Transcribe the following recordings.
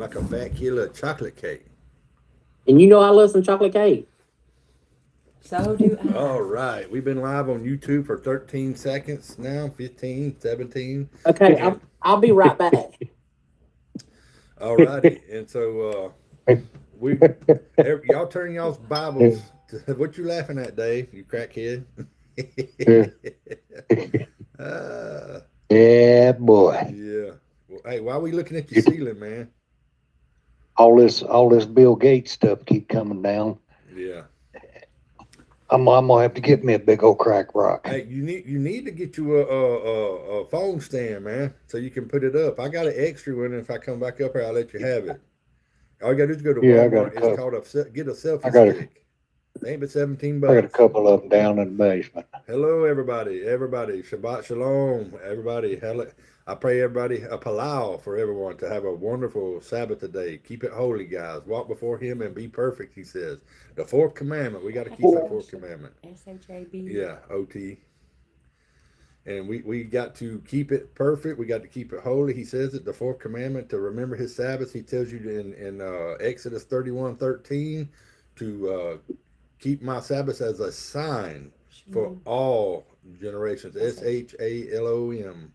like a fat kilo of chocolate cake. And you know I love some chocolate cake. So do All I. right. We've been live on YouTube for 13 seconds now, 15, 17. Okay, And I'll be right back. all righty. And so we y'all turn y'all's Bibles to what you laughing at, Dave, you crackhead. uh, Yeah, boy. yeah. Well, hey, why are we looking at your ceiling, man? All this Bill Gates stuff keep coming down. Yeah. I'm gonna have to get me a big old crack rock. Hey, you need to get you a phone stand, man, so you can put it up. I got an extra one, and if I come back up here, I'll let you have it. All you gotta do is go to Yeah, I got a Walmart. It's couple. called get a selfie I got a, stick. They ain't but 17 I got a bucks. couple of them down in the basement. Hello, everybody. Everybody, Shabbat Shalom. Everybody, I pray everybody a palau for everyone to have a wonderful Sabbath today. Keep it holy, guys. Walk before Him and be perfect. He says the fourth commandment. We got to keep that fourth commandment. SHAB. Yeah, OT. And we got to keep it perfect. We got to keep it holy. He says it, the fourth commandment, to remember his Sabbath. He tells you in Exodus 31:13 to keep my Sabbath as a sign for all generations. SHALOM.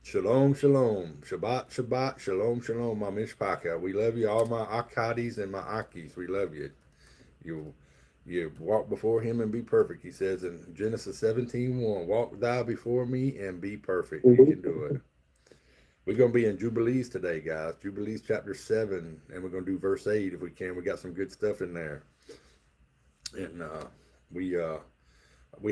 Shalom, shalom. Shabbat, Shabbat. Shalom, shalom, my mishpaka. We love you, all my Akkadis and my Akis. We love you. You walk before him and be perfect. He says in Genesis 17:1, walk thou before me and be perfect. You can do it. We're going to be in Jubilees today, guys. Jubilees chapter 7, and we're going to do verse 8 if we can. We got some good stuff in there. And we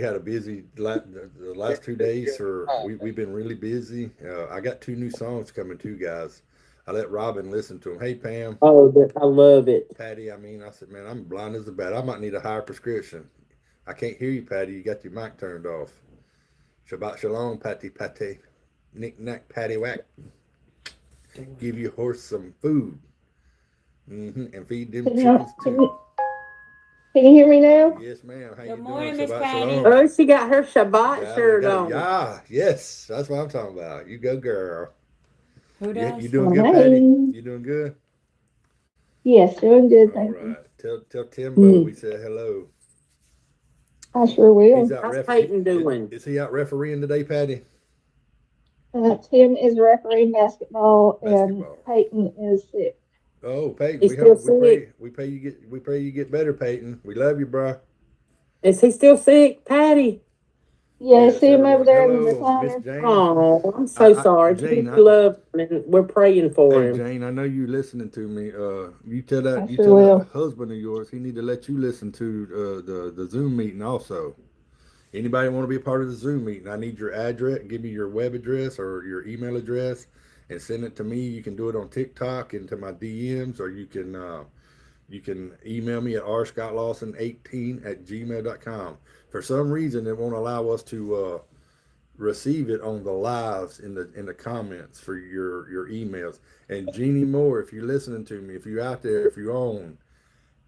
had a busy the last 2 days. We've been really busy. I got 2 new songs coming too, guys. I let Robin listen to them. Hey, Pam. Oh, I love it. Patty, I said, man, I'm blind as a bat. I might need a higher prescription. I can't hear you, Patty. You got your mic turned off. Shabbat shalom, Patty, Patty. Knick knack, patty whack. Give your horse some food. And feed them chickens too. Can you hear me now? Yes, ma'am. How Good you morning, doing? Miss Shabbat Patty. shalom. Oh, she got her Shabbat Yeah, shirt on. yeah, yes. That's what I'm talking about. You go, girl. Who does? You doing good, Hey. Patty? You doing good? Yes, doing good, All thank right. Tell Timbo you. we said hello. I sure will. He's out How's Peyton doing? Is he out refereeing today, Patty? Tim is refereeing basketball, Basketball. and Peyton is sick. Oh, Peyton, He's still sick. we pray you get better, Peyton. We love you, bro. Is he still sick, Patty? Yeah, Yes, see him over everyone. there in the Hello, Miss recliner. Jane. Oh, I'm so sorry. Jane, We love him and we're praying for hey him. Jane, I know you listening to me. You tell that I sure will. husband of yours he need to let you listen to the Zoom meeting also. Anybody want to be a part of the Zoom meeting? I need your address. Give me your web address or your email address, and send it to me. You can do it on TikTok into my DMs, or you can email me at rscottlawson18@gmail.com. For some reason, it won't allow us to receive it on the lives in the comments for your emails. And Jeannie Moore, if you're listening to me, if you're out there, if you're on,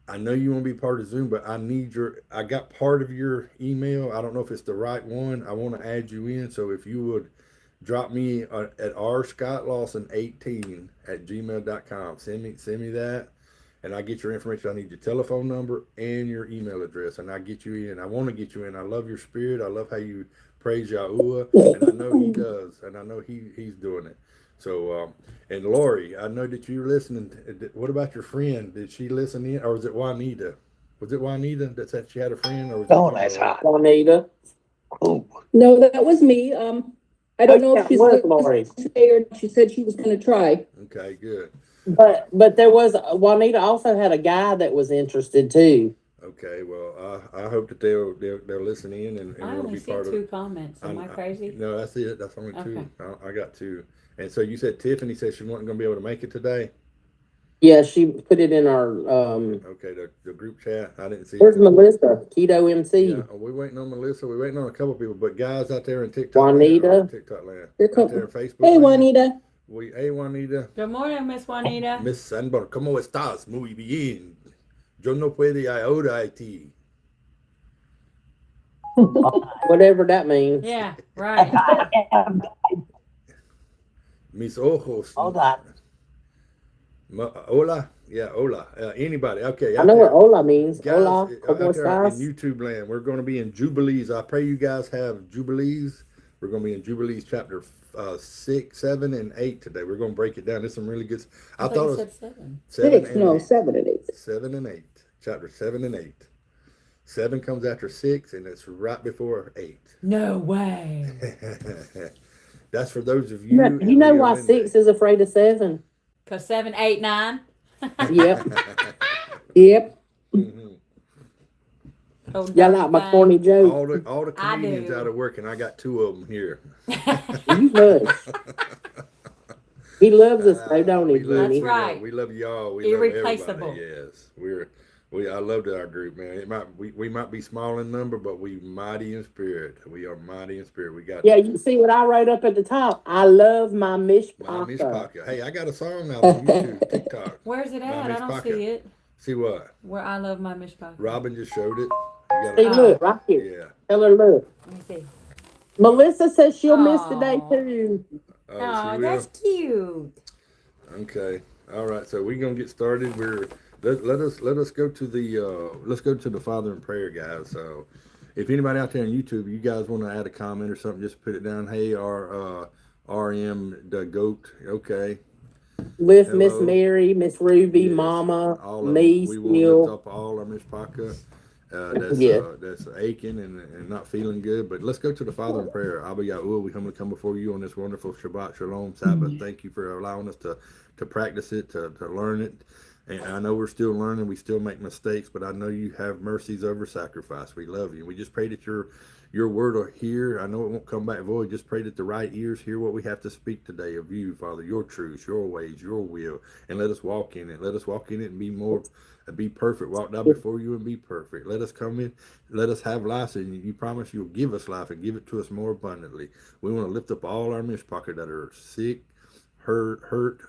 I know you want to be part of Zoom, but I got part of your email. I don't know if it's the right one. I want to add you in. So if you would drop me at rscottlawson18@gmail.com. Send me that, and I get your information. I need your telephone number and your email address, and I get you in. I want to get you in. I love your spirit. I love how you praise Yahuwah, and I know he does, and I know he's doing it. So, and Lori, I know that you're listening. What about your friend? Did she listen in, or was it Juanita? Was it Juanita that said she had a friend, or was Oh, it that's Kimberly? hot. Juanita. Oh, No, that was me. I don't know if she's was going Lori. to stay or she said she was going to try. Okay, good. But there was Juanita also had a guy that was interested too. Okay, well, I hope that they'll listen in and I want to only be see part of 2 it. comments. Am I crazy? No, that's it. That's only 2. Okay. I got 2. And so you said Tiffany said she wasn't going to be able to make it today. Yeah, she put it in our Okay, the group chat. I didn't see where's it. Melissa? Keto MC. Yeah, we're waiting on Melissa. We're waiting on a couple people, but guys out there in TikTok Juanita. land, TikTok land, Here out come- there in Facebook Hey, land. Juanita. Hey, Juanita. Good morning, Miss Juanita. Miss Sanborn, ¿cómo estás? Muy bien. Yo no puedo ahora a ti. Whatever that means. Yeah, right. Mis ojos. hold on. Hola, yeah, hola. Anybody? Okay, I out know what there, hola means. guys, Hola, ¿cómo out there in estás? YouTube land, we're going to be in Jubilees. I pray you guys have Jubilees. We're going to be in Jubilees chapter 6, 7, and 8 today. We're going to break it down. There's some really good. I I thought thought you it was said 7. 7 6, and no, 8. 7 and 8. 7 and 8. Chapter 7 and 8. 7 comes after 6, and it's right before 8. No way. That's for those of You know, you you and know Leah why Linday. 6 is afraid of 7? Cause 7, 8, 9. Yep. Yep. Mhm. Oh Y'all darn like my thing. corny joke? All the I comedians do. out of work, and I got 2 of them here. You hush. He loves us though, don't he, We love, That's Jimmy? right. we love y'all. We love Irreplaceable. everybody. Yes, I loved our group, man. We might be small in number, but we mighty in spirit. We are mighty in spirit. We got Yeah, you see what I wrote up at the top? I love my Mish my Miss Paka. Pocket. Hey, I got a song out on YouTube, TikTok. Where's it My at? I Miss don't Pocket. see it. See what? Where I love my mishpach. Robin just showed it. You got See, it. look, right here. Yeah. Tell her, look. Let me see. Melissa says she'll miss today Aw. too. Oh, Oh, she will. that's cute. Okay. All right. So we're gonna get started. Let us go to the let's go to the Father in prayer, guys. So if anybody out there on YouTube, you guys want to add a comment or something, just put it down. Hey, our RM the goat. Okay. With Miss Hello. Mary, Miss Ruby, Yes. Mama, All of them. me, We want to lift still. up all of Miss Paka. Yeah. That's aching and not feeling good. But let's go to the Father in prayer. Abba Yahuwah, we come before you on this wonderful Shabbat Shalom Sabbath. Thank you for allowing us to practice it, to learn it. And I know we're still learning, we still make mistakes, but I know you have mercies over sacrifice. We love you. We just pray that your word will hear. I know it won't come back void. Just pray that the right ears hear what we have to speak today of you, Father, your truths, your ways, your will, and let us walk in it. Let us walk in it and be perfect. Walk down before you and be perfect. Let us come in. Let us have life, and you promise you'll give us life and give it to us more abundantly. We want to lift up all our mishpacha that are sick, hurting,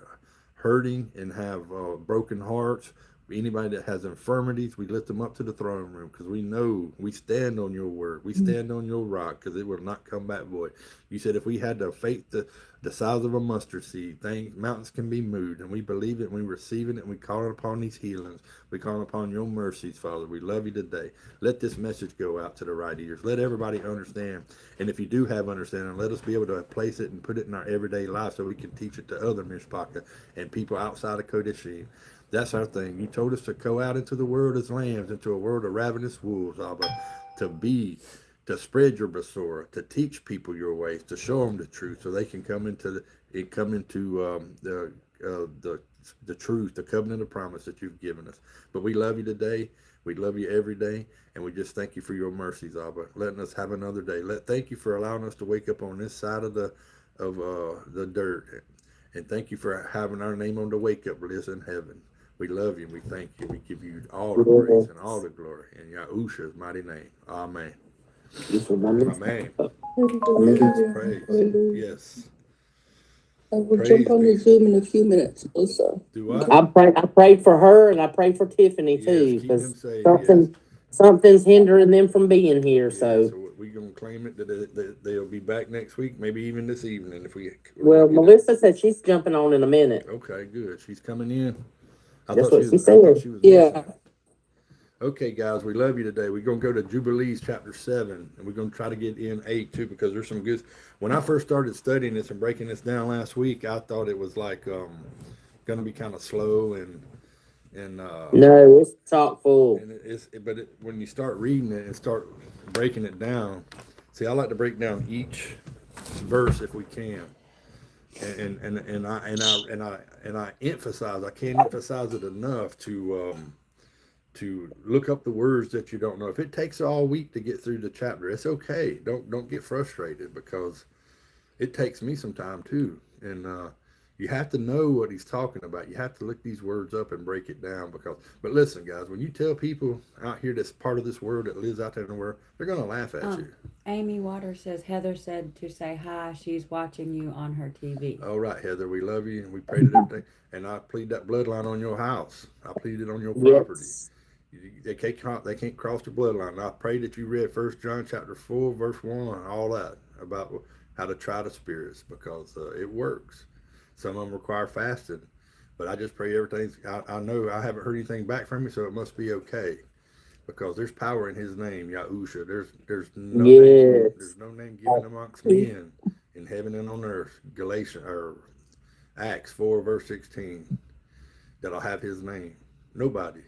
and have broken hearts. Anybody that has infirmities, we lift them up to the throne room because we know we stand on your word. We stand on your rock because it will not come back void. You said if we had the faith the size of a mustard seed, mountains can be moved, and we believe it and we receive it and we call it upon these healings. We call upon your mercies, Father. We love you today. Let this message go out to the right ears. Let everybody understand. And if you do have understanding, let us be able to place it and put it in our everyday life so we can teach it to other mishpachah and people outside of Kodeshim. That's our thing. You told us to go out into the world as lambs, into a world of ravenous wolves, Abba, to spread your basora, to teach people your ways, to show them the truth, so they can come into the truth, the covenant of promise that you've given us. But we love you today. We love you every day, and we just thank you for your mercies, Abba, letting us have another day. Thank you for allowing us to wake up on this side of the dirt, and thank you for having our name on the wake up list in heaven. We love you and we thank you. We give you all the praise and all the glory in Yahusha's mighty name. Amen. Amen. Praise. Yes. I will Praise jump on be. the Zoom in a few minutes, Melissa. Do what? I prayed for her and I prayed for Tiffany Yes, too keep them because safe. Yes. something's hindering them from being here. Yeah, So, so we're going to claim it that they'll be back next week, maybe even this evening if we're well, lucky enough. Melissa said she's jumping on in a minute. Okay, good. She's coming in. That's what she I said. thought she was Yeah. missing. Okay, guys, we love you today. We're going to go to Jubilees chapter 7, and we're going to try to get in 8 too, because there's some good. When I first started studying this and breaking this down last week, I thought it was like going to be kind of slow and No, it's chock full. but when you start reading it and start breaking it down, see, I like to break down each verse if we can, and I emphasize. I can't emphasize it enough to look up the words that you don't know. If it takes all week to get through the chapter, it's okay. Don't get frustrated, because it takes me some time too. And you have to know what he's talking about. You have to look these words up and break it down. But listen, guys, when you tell people out here that's part of this world that lives out there in the world, they're gonna laugh at you. Amy Waters says Heather said to say hi. She's watching you on her TV. All right, Heather, we love you and we pray that everything. And I plead that bloodline on your house. I plead it on your property. Yes. They can't cross the bloodline. And I pray that you read 1 John chapter 4 verse 1, all that about how to try the spirits, because it works. Some of them require fasting, But I just pray everything's. I know I haven't heard anything back from you, so it must be okay, because there's power in His name, Yahusha. There's no name, Yes. there's no name given amongst men in heaven and on earth. Galatians or Acts 4 verse 16 that'll have His name. Nobody,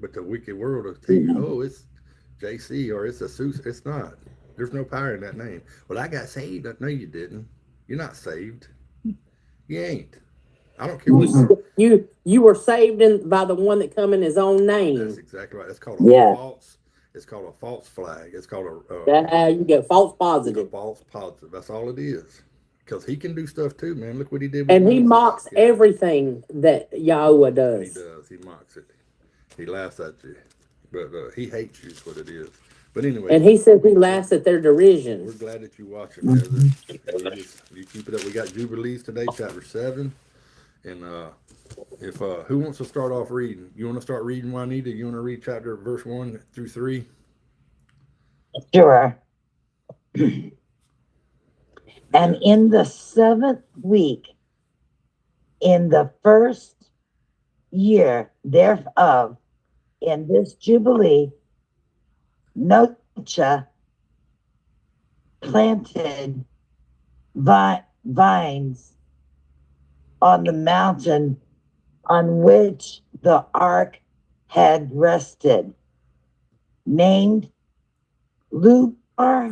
but the wicked world will tell you, oh, it's JC or it's a Sus. It's not. There's no power in that name. Well, I got saved. No, you didn't. You're not saved. You ain't. I don't care what. You were saved by the one that come in His own name. That's exactly right. It's called a false. It's called a false flag. It's called a. That's how you get false positive. A false positive. That's all it is. Because He can do stuff too, man. Look what He did. And He mocks everything that Yahweh does. He does. He mocks it. He laughs at you, but He hates you. Is what it is. But anyway. And He says He laughs at their derision. We're glad that you watch it, brother. You keep it up. We got Jubilees today, chapter 7. And if who wants to start off reading? You want to start reading, Juanita? You want to read verse 1 through 3? Sure. And in the 7th week, in the first year thereof, in this Jubilee, Nocha planted vines on the mountain on which the ark had rested, named Lubar.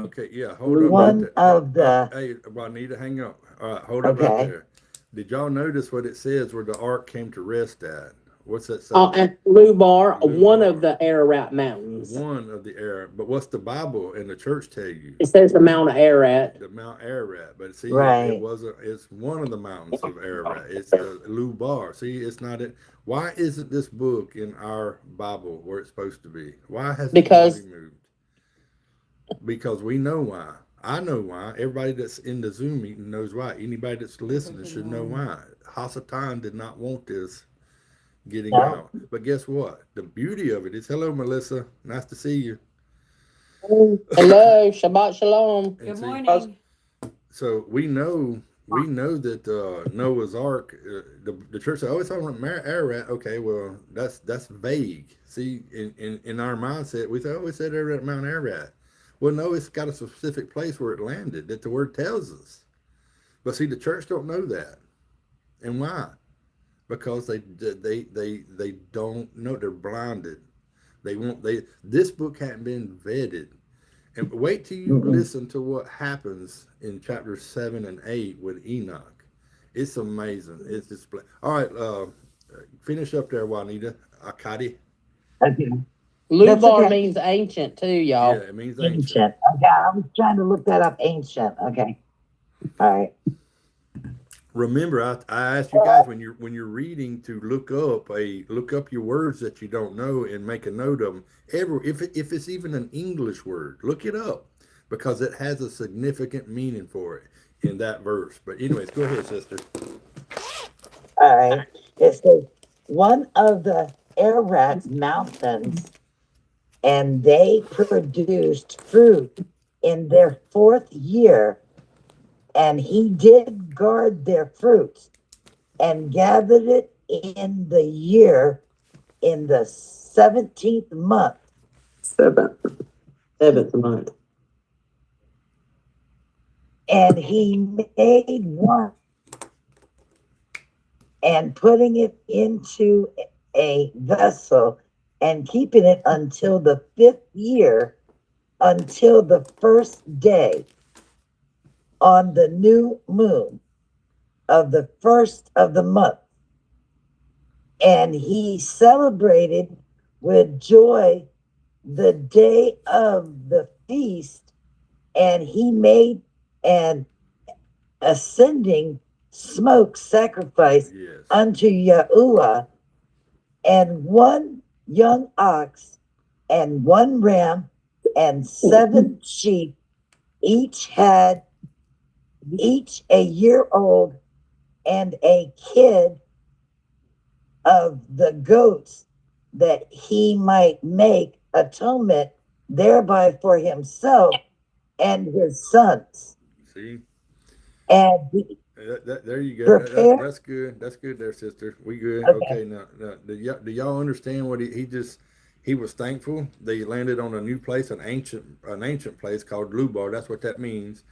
Okay, yeah, hold up. One of the. Hey, Juanita, hang up. All right, hold up right there. Did y'all notice what it says where the ark came to rest at? What's that say? At Lubar, one of the Ararat mountains. One of the Ararat. But what's the Bible and the church tell you? It says the Mount of Ararat. The Mount Ararat. But see, right. It's one of the mountains of Ararat. It's the Lubar. See, it's not it. Why isn't this book in our Bible where it's supposed to be? Why has it been removed? Because we know why. I know why. Everybody that's in the Zoom meeting knows why. Anybody that's listening should know why. Hasatan did not want this getting out. But guess what? The beauty of it is, hello, Melissa. Nice to see you. Hello, Shabbat Shalom. Good morning. So we know that Noah's Ark, the church said, oh, it's on Ararat. Okay, well, that's vague. See, in our mindset, we thought, oh, it said Ararat, Mount Ararat. Well, no, it's got a specific place where it landed that the word tells us. But see, the church don't know that. And why? Because they don't know. They're blinded. This book hadn't been vetted. And wait till you listen to what happens in chapters 7 and 8 with Enoch. It's amazing. It's just all right. Finish up there, Juanita. Akadi. Okay. Lubar means ancient too, y'all. Yeah, it means Ancient. Okay, I was trying to look that up. Ancient. Okay. All right. Remember, I asked you guys when you're reading to look up your words that you don't know and make a note of them. If it's even an English word, look it up, because it has a significant meaning for it in that verse. But anyways, go ahead, sister. All right. It says one of the Ararat mountains, and they produced fruit in their 4th year. And he did guard their fruits and gathered it in the year in the 17th month. Seventh month. And he made one and putting it into a vessel and keeping it until the 5th year, until the 1st day on the new moon of the 1st of the month. And he celebrated with joy the day of the feast, and he made an ascending smoke sacrifice unto Yahuwah, and 1 young ox, and 1 ram, and 7 sheep, each a year old, and a kid of the goats, that he might make atonement thereby for himself and his sons. See? And There you go. Prepare. That's good. That's good there, sister. We good. Okay. Okay, now do y'all understand what he was thankful they landed on a new place, an ancient place called Lubar. That's what that means.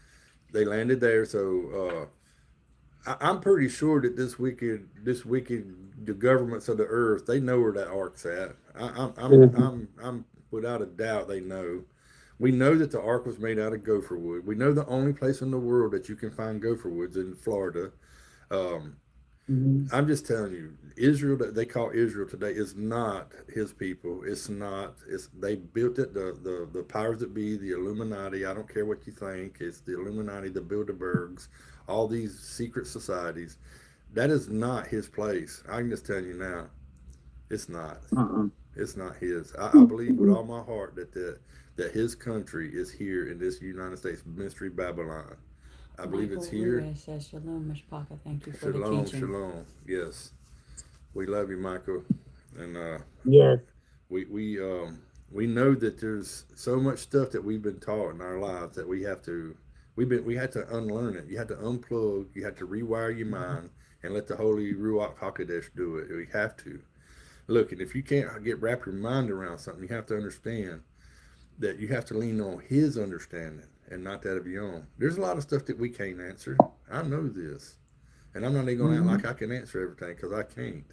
They landed there. So I'm pretty sure that the governments of the earth, they know where that ark's at. I'm without a doubt they know. We know that the ark was made out of gopher wood. We know the only place in the world that you can find gopher woods in Florida. I'm just telling you, Israel, that they call Israel today, is not his people. It's not. They built it. The powers that be, the Illuminati. I don't care what you think. It's the Illuminati, the Bilderbergs, all these secret societies. That is not his place. I can just tell you now, it's not. It's not his. I believe with all my heart that his country is here in this United States, Mystery Babylon. I believe it's here. Lewis says, Shalom, Mishpaka. Thank you for the Shalom, teaching. shalom. Yes, we love you, Michael, and Yes. we know that there's so much stuff that we've been taught in our lives that we had to unlearn it. You had to unplug. You had to rewire your mind and let the Holy Ruach Hakodesh do it. We have to look, and if you can't wrap your mind around something, you have to understand that you have to lean on His understanding and not that of your own. There's a lot of stuff that we can't answer. I know this, and I'm not even going to act like I can answer everything, because I can't.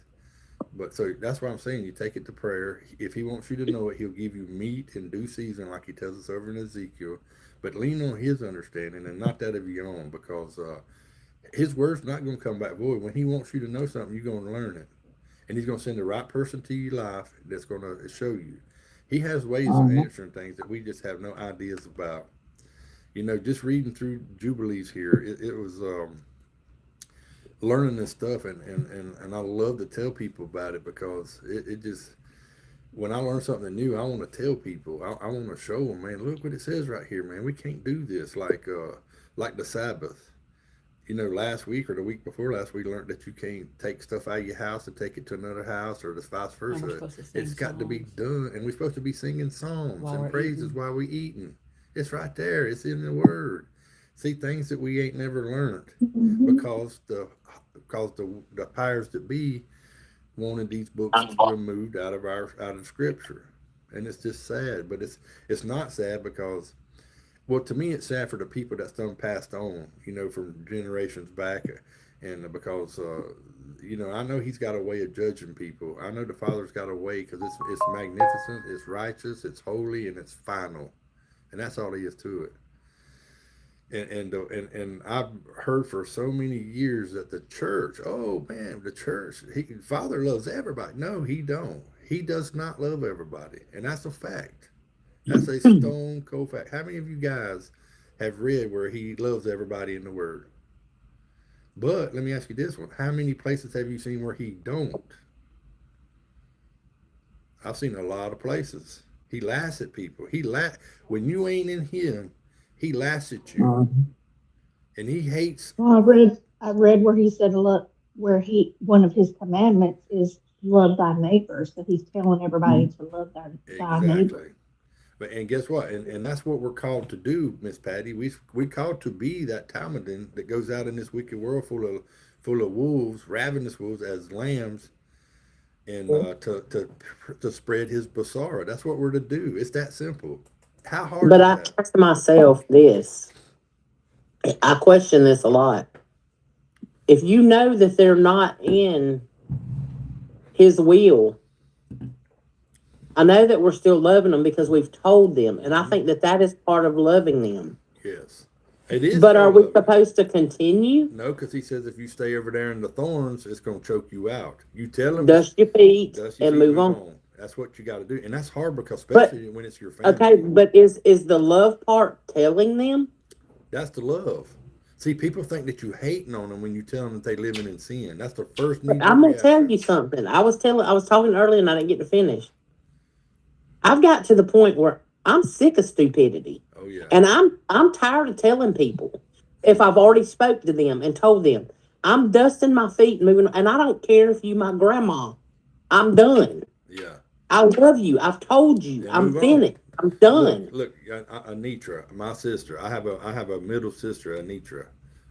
But so that's why I'm saying you take it to prayer. If He wants you to know it, He'll give you meat in due season, like He tells us over in Ezekiel. But lean on His understanding and not that of your own, because His word's not going to come back void. When He wants you to know something, you're going to learn it, and He's going to send the right person to your life that's going to show you. He has ways of answering things that we just have no ideas about. You know, just reading through Jubilees here, it was learning this stuff, and I love to tell people about it, because it just, when I learn something new, I want to tell people. I want to show them, man, look what it says right here, man. We can't do this like the Sabbath. You know, last week or the week before last, we learned that you can't take stuff out of your house and take it to another house, or just vice And we're versa. supposed to sing It's got to be songs. done, and we're supposed to be singing psalms While and we're praises eating. while we eating. It's right there. It's in the Word. See, things that we ain't never learned because the powers that be wanted these books removed out of Scripture, and it's just sad. But it's not sad because, well, to me, it's sad for the people that's done passed on, you know, from generations back, and because you know, I know He's got a way of judging people. I know the Father's got a way, because it's magnificent, it's righteous, it's holy, and it's final, and that's all He is to it. And I've heard for so many years that the church, oh man, the church, Father loves everybody. No, He don't. He does not love everybody, and that's a fact. That's a stone cold fact. How many of you guys have read where He loves everybody in the Word? But let me ask you this one: how many places have you seen where He don't? I've seen a lot of places. He laughs at people. When you ain't in Him, He laughs at you, and He hates. Well, I read where he said, look, one of his commandments is love thy neighbor. So he's telling everybody to love thy neighbor. Exactly. And guess what? And that's what we're called to do, Miss Patty. We called to be that Talmudim that goes out in this wicked world full of wolves, ravenous wolves, as lambs, and to spread His basara. That's what we're to do. It's that simple. How hard But is I that? ask myself this. I question this a lot. If you know that they're not in His will, I know that we're still loving them because we've told them, and I think that is part of loving them. Yes, it is. But are we part of it. supposed to continue? No, because He says if you stay over there in the thorns, it's going to choke you out. You tell them, Dust your feet dust your and feet, move on. That's what you got to do, and that's hard, because especially when it's your family. Okay, but is the love part telling them? That's the love. See, people think that you hating on them when you tell them that they living in sin. That's the first knee-jerk I'm gonna tell reaction. you something. I was talking earlier and I didn't get to finish. I've got to the point where I'm sick of stupidity. Oh yeah. And I'm tired of telling people if I've already spoke to them and told them. I'm dusting my feet and moving, and I don't care if you my grandma. I'm done. Yeah. I love you. I've told you. Yeah, I'm move on. finished. I'm done. Look, Anitra, my sister. I have a middle sister, Anitra.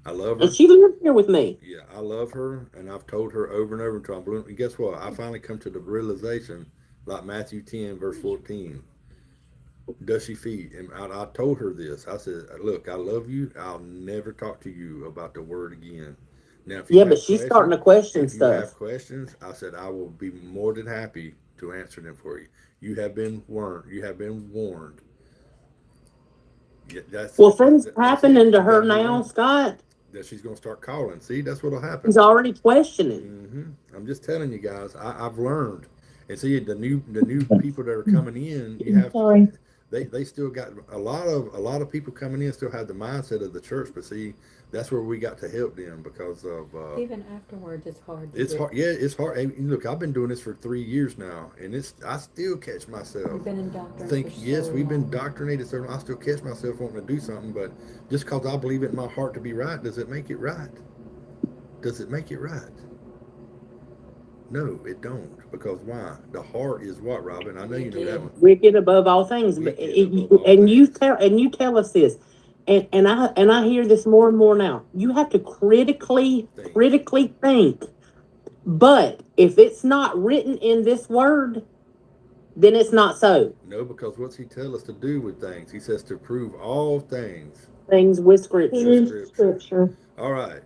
I love her. And she lives here with me. Yeah, I love her, and I've told her over and over until I'm blue. And guess what? I finally come to the realization, like Matthew 10, verse 14. Does she feed? And I told her this. I said, look, I love you. I'll never talk to you about the word again. Now, if you Yeah, have but she's starting to question if you have stuff. questions, I said I will be more than happy to answer them for you. You have been warned. You have been warned. Yeah, Well, things that's happening it. to You got her to move now, on. Scott. That she's gonna start calling. See, that's what'll happen. He's already questioning. I'm just telling you guys. I've learned. And see, the new people that are coming in, you have Sorry. they still got a lot of people coming in still have the mindset of the church, but see, that's where we got to help them because of Even afterwards, it's hard. To it's get. hard. Yeah, it's hard. Hey, look, I've been doing this for 3 years now, and I still catch myself. We've been indoctrinated Think for so yes, we've been long. indoctrinated, so I still catch myself wanting to do something, but just because I believe it in my heart to be right, does it make it right? Does it make it right? No, it don't. Because why? The heart is what, Robin? I know you know that one. Wicked above all things. But Wicked above all and you things. tell us this. And I hear this more and more now. You have to Think. critically think. But if it's not written in this word, then it's not so. No, because what's he tell us to do with things? He says to prove all things Things with scripture. with scripture. All right.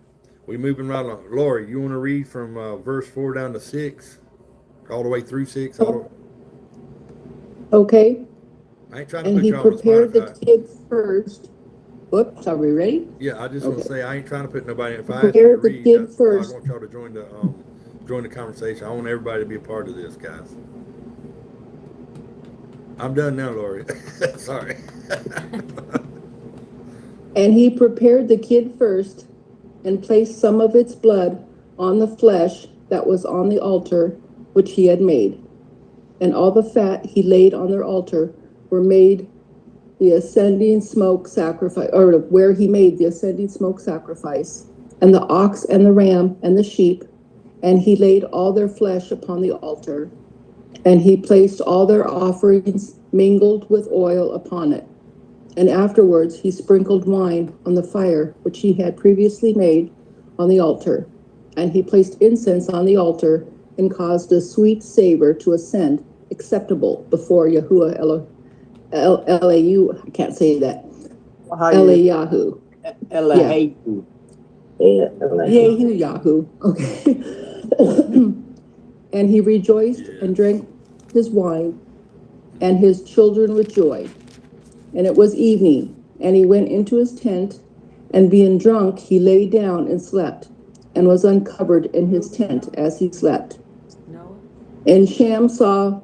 We moving right along. Lori, you want to read from verse 4 down to 6? All the way through 6? Okay, I ain't trying to and put he you on the prepared the spot. kid first. Whoops, are we ready? Yeah, I just want to Okay. say I ain't trying to put nobody. If I ask you to Prepared the read, kid I first. want y'all to join the conversation. I want everybody to be a part of this, guys. I'm done now, Lori. Sorry. And he prepared the kid first, and placed some of its blood on the flesh that was on the altar which he had made. And all the fat he laid on their altar were made the ascending smoke sacrifice, or where he made the ascending smoke sacrifice, and the ox and the ram and the sheep, and he laid all their flesh upon the altar, and he placed all their offerings mingled with oil upon it. And afterwards he sprinkled wine on the fire which he had previously made on the altar. And he placed incense on the altar and caused a sweet savor to ascend, acceptable before Yahuwah Eliyahu. I can't say that. Eliyahu. Eliyahu. Yehu. Okay. And he rejoiced and drank his wine, and his children with joy. And it was evening, and he went into his tent, and being drunk, he lay down and slept, and was uncovered in his tent as he slept. Noah. And Shem saw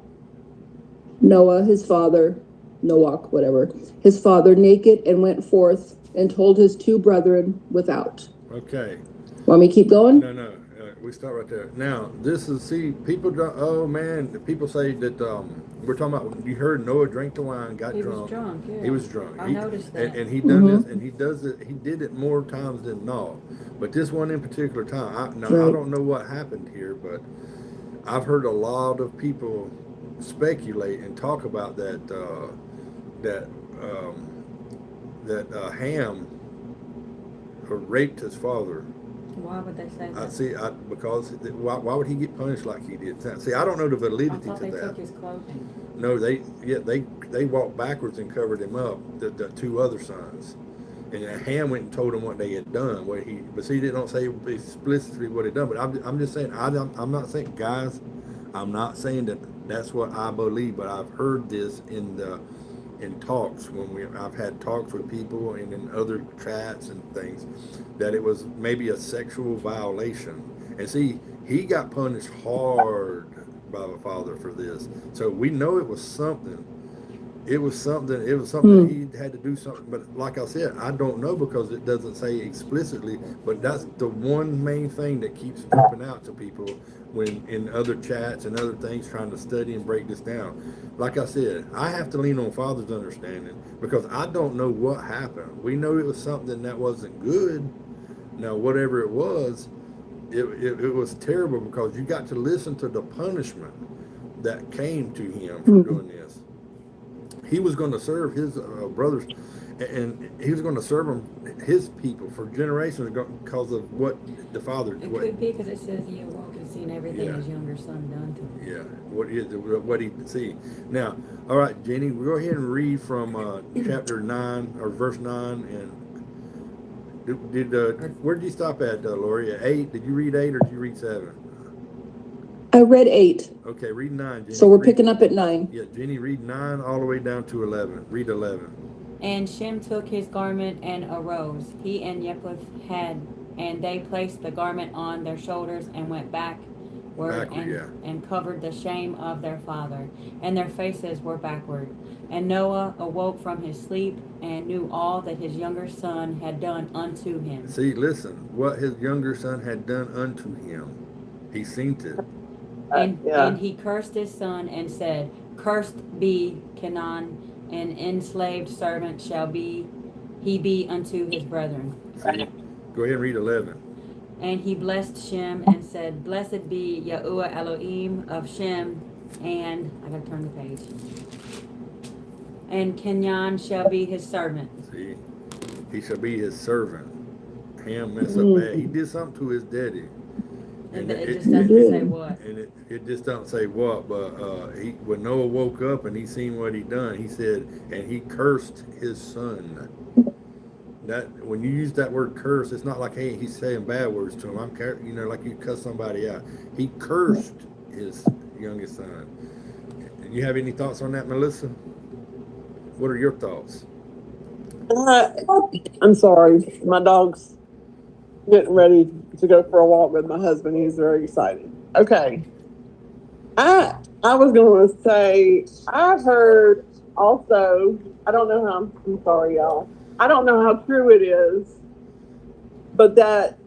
Noah, his father, his father naked, and went forth and told his two brethren without. Okay. Want me to keep going? No. We start right there. Now, people don't, oh man, people say that, we're talking about, you heard Noah drank the wine, got He drunk. was drunk, yeah. He was drunk. I noticed that. And he done this, and he did it more times than not. But this one in particular time, I don't know what happened here, but I've heard a lot of people speculate and talk about that Ham raped his father. Why would they say that? Because why would he get punished like he did? See, I don't know the I validity thought to they that. took his clothing. No, they walked backwards and covered him up. The two other sons, and Ham went and told him what they had done. But see, they don't say explicitly what he done. But I'm just saying, I'm not saying, guys, I'm not saying that that's what I believe. But I've heard this in talks I've had talks with people and in other chats and things, that it was maybe a sexual violation. And see, he got punished hard by the father for this. So we know it was something. He had to do something. But like I said, I don't know because it doesn't say explicitly, but that's the one main thing that keeps jumping out to people when in other chats and other things trying to study and break this down. Like I said, I have to lean on Father's understanding because I don't know what happened. We know it was something that wasn't good. Now, whatever it was, it was terrible because you got to listen to the punishment that came to him for doing this. He was going to serve his brothers, and he was going to serve them, his people, for generations because of what the father. It What, could be because it says he awoke and seen everything Yeah. his younger son done to him. yeah, what he see. Now, all right, Jenny, we'll go ahead and read from chapter 9 or verse 9. And where did you stop at, Lori? At 8? Did you read 8 or did you read 7? I read 8, Okay, read 9, Jenny. so we're Read- picking up at 9. Yeah, Jenny, read 9 all the way down to 11. Read 11. And Shem took his garment and arose, he and Japheth had, and they placed the garment on their shoulders and went backward and covered the shame of their father, and their faces were backward. And Noah awoke from his sleep and knew all that his younger son had done unto him. See, listen, what his younger son had done unto him. He seen it. And he cursed his son and said, Cursed be Canaan, an enslaved servant shall he be unto his brethren. See? Go ahead and read 11. And he blessed Shem and said, Blessed be Yahuwah Elohim of Shem, and I gotta turn the page. And Kenyan shall be his servant. See, he shall be his servant. Ham messed up bad. He did something to his daddy. And it just doesn't say what. And it just don't say what, but when Noah woke up and he seen what he done, he said, and he cursed his son. That when you use that word curse, it's not like, hey, he's saying bad words to him. Like you cuss somebody out. He cursed his youngest son. And you have any thoughts on that, Melissa? What are your thoughts? I'm sorry. My dog's getting ready to go for a walk with my husband. He's very excited. Okay. I was going to say, I've heard also, I don't know how, I'm sorry, y'all. I don't know how true it is, but that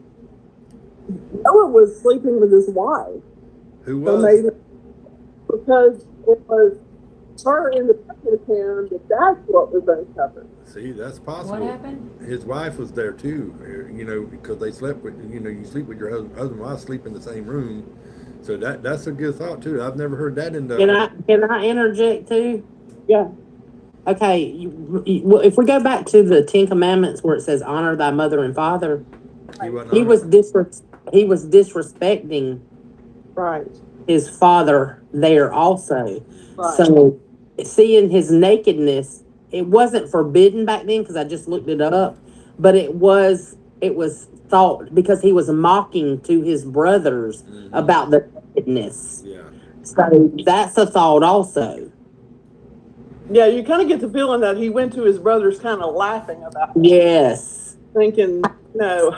Noah was sleeping with his wife. Who So was? maybe because it was her in the pregnant town that's what was uncovered. See, that's possible. What happened? His wife was there too, because they slept with, you sleep with your husband, wife sleep in the same room. So that's a good thought too. I've never heard that in the. Can I interject too? Yeah. Okay, well, if we go back to the 10 Commandments where it says honor thy mother and father, he was disrespecting Right. his father there also. Right. So seeing his nakedness, it wasn't forbidden back then because I just looked it up, but it was thought because he was mocking to his brothers about the nakedness. Yeah. So that's a thought also. Yeah, you kind of get the feeling that he went to his brothers kind of laughing about it, Yes. thinking, that's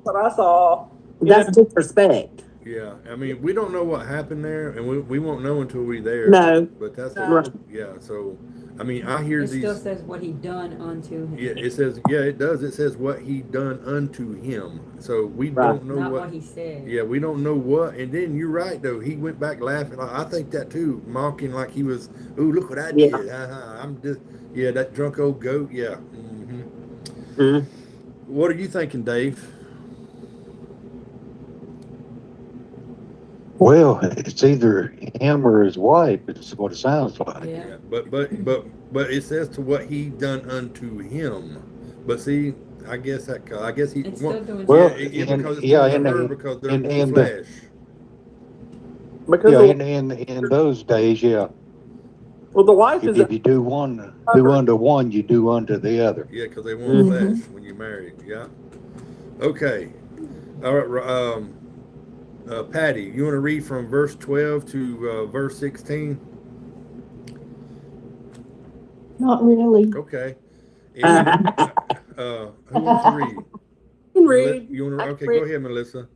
what I saw. That's disrespect. Yeah, I mean, we don't know what happened there, and we won't know until we're there. No. But that's Right. yeah. So, I mean, I hear It these. still says what he done unto him. Yeah, it says. Yeah, it does. It says what he done unto him. So we Right. don't know Not what. what he said. Yeah, we don't know what. And then you're right though. He went back laughing. I think that too, mocking like he was. Ooh, look what I did. I'm just. Yeah, that drunk old goat. Yeah. What are you thinking, Dave? Well, it's either him or his wife. It's what it sounds like. Yeah. But it says to what he done unto him. But see, I guess he. It's still doing Well, because it's yeah, doing to her and- because they're and- one and- flesh. Because Yeah, in those days, yeah. well, the wife If, is if you do unto one, you do unto the other. Yeah, because they one flesh when you marry. Yeah. Okay. All right. Patty, you want to read from verse 12 to verse 16? Not really. Okay. And, who wants to read? can read. You want to? I can Okay, read. go ahead, Melissa.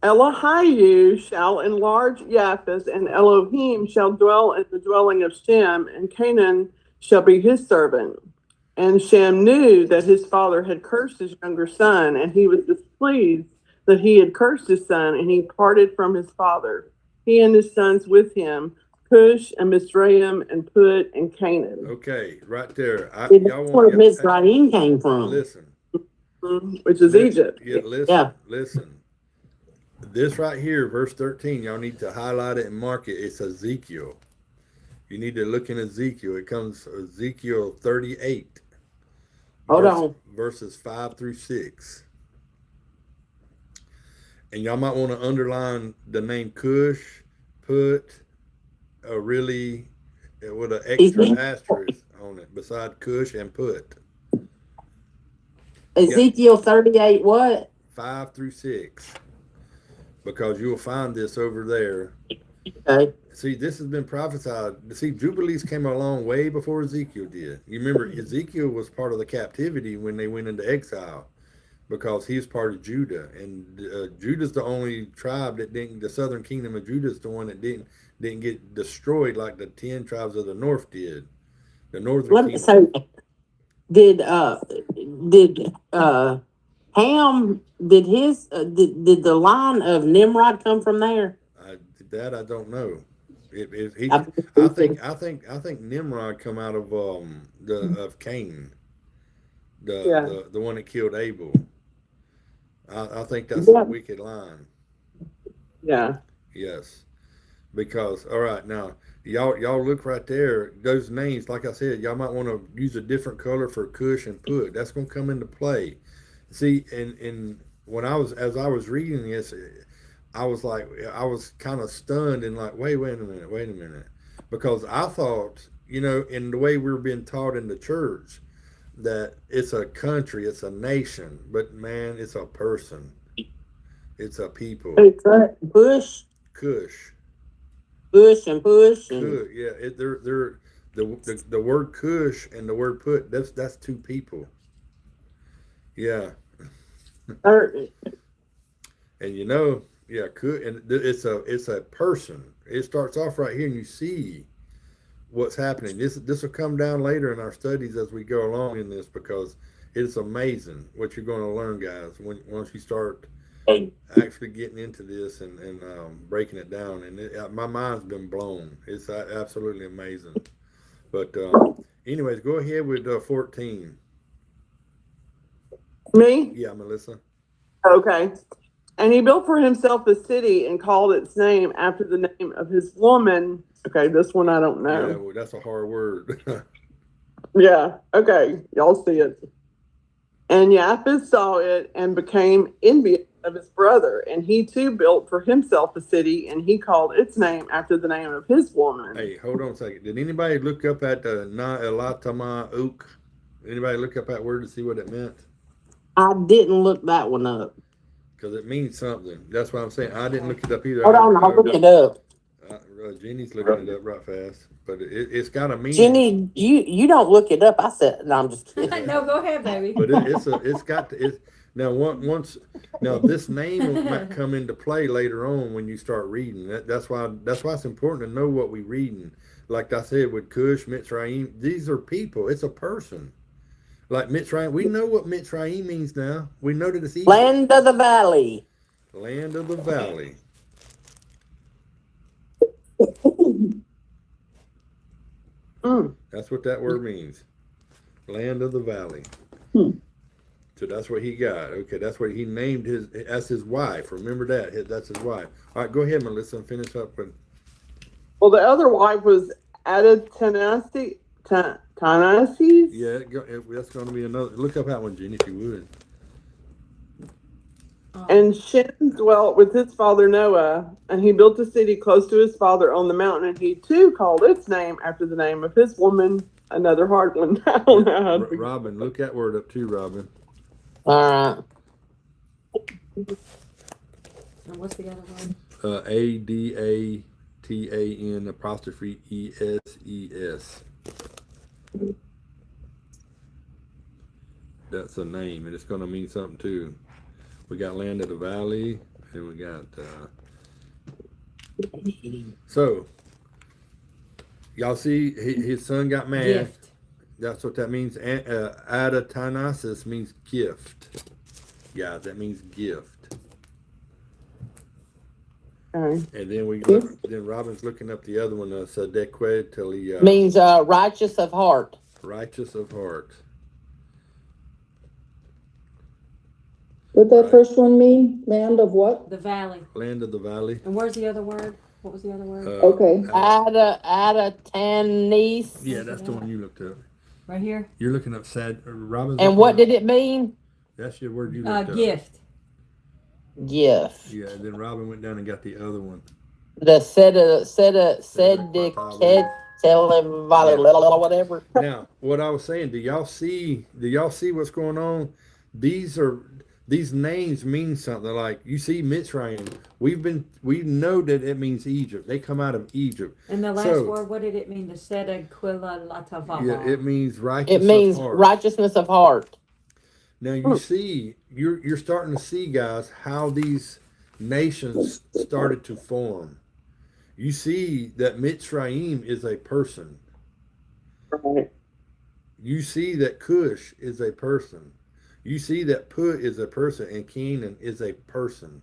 Elihu shall enlarge Japheth, and Elohim shall dwell in the dwelling of Shem, and Canaan shall be his servant. And Shem knew that his father had cursed his younger son, and he was displeased that he had cursed his son, and he parted from his father, he and his sons with him, Cush and Mizraim and Put and Canaan. Okay, right there. That's where Mizraim came from. Listen. Which is Egypt. Yeah, listen. Yeah. Listen. This right here, verse 13, y'all need to highlight it and mark it. It's Ezekiel. You need to look in Ezekiel. It comes Ezekiel 38. Hold on. Verses 5 through 6. And y'all might want to underline the name Cush, put a really with an extra asterisk on it beside Cush and put. Ezekiel 38, what? 5 through 6. Because you will find this over there. Okay. See, this has been prophesied. See, Jubilees came along way before Ezekiel did. You remember, Ezekiel was part of the captivity when they went into exile because he's part of Judah. And Judah's the only tribe that didn't, the southern kingdom of Judah is the one that didn't get destroyed like the 10 tribes of the north did. The northern kingdom. So, did Ham, did the line of Nimrod come from there? That I don't know. I think Nimrod come out of of Cain, the one that killed Abel. I think that's a wicked line. Yeah. Yes, because all right now y'all look right there. Those names, like I said, y'all might want to use a different color for Cush and put. That's going to come into play. See, and when I was reading this, I was kind of stunned and like, wait a minute, because I thought, in the way we were being taught in the church, that it's a country, it's a nation, but man, it's a person, it's a people. Bush, Cush, and push. Cush, yeah, they're the word Cush and the word put. That's two people. Yeah, and yeah, and it's a person. It starts off right here, and you see what's happening. This will come down later in our studies as we go along in this, because it's amazing what you're going to learn, guys. Once you start actually getting into this and breaking it down, and my mind's been blown. It's absolutely amazing. But anyways, go ahead with 14. Me? Yeah, Melissa. Okay. And he built for himself a city and called its name after the name of his woman. Okay, this one I don't know. Yeah, well, that's a hard word. Yeah, okay, y'all see it. And Japheth saw it and became envious of his brother, and he too built for himself a city, and he called its name after the name of his woman. Hey, hold on a second. Did anybody look up at the Na-elatama Uk? Anybody look up that word to see what it meant? I didn't look that one up. Because it means something. That's what I'm saying. I didn't look it up either. Hold on, I'll look it up. Jenny's looking it up right fast, but it's got a meaning. Jenny, you don't look it up. I said, no, I'm just kidding. No, go ahead, baby. But now this name might come into play later on when you start reading. That's why it's important to know what we're reading. Like I said, with Cush, Mitzrayim, these are people. It's a person. Like Mitzrayim, we know what Mitzrayim means now. We know that it's evil. Land of the valley. Land of the valley. That's what that word means. Land of the valley. So that's what he got. Okay, that's what he named that's his wife. Remember that. That's his wife. All right, go ahead, Melissa, and finish up with. Well, the other wife was Adatanasi. Yeah, that's going to be another. Look up that one, Jenny, if you would. And Shem dwelt with his father Noah, and he built a city close to his father on the mountain, and he too called its name after the name of his woman. Another hard one. I don't know how to... Robin, look that word up too, Robin. All right. And what's the other one? Adatan apostrophe ESES. That's a name, and it's going to mean something too. We got land of the valley, and we got so y'all see his son got mad. Gift. That's what that means. Adatanasis means gift. Yeah, that means gift. Okay. And then then Robin's looking up the other one. Sadequed till he Means righteous of heart. Righteous of heart. What that first one mean? Land of what? The valley. Land of the valley. And where's the other word? What was the other word? Okay. Adatanis. Yeah, that's the one you looked up. Right here. You're looking up sad. Robin's And looking what up- did it mean? That's your word you looked up. Gift. Gift. Yeah, and then Robin went down and got the other one. The said whatever. Now, what I was saying, do y'all see what's going on? These names mean something. Like you see Mitzrayim, we know that it means Egypt. They come out of Egypt. And the last So- word, what did it mean? The Seda Quilla Latavava. Yeah, it means righteousness. It means of heart. righteousness of heart. Now you see, you're starting to see, guys, how these nations started to form. You see that Mitzrayim is a person. Right. You see that Cush is a person. You see that Put is a person, and Canaan is a person.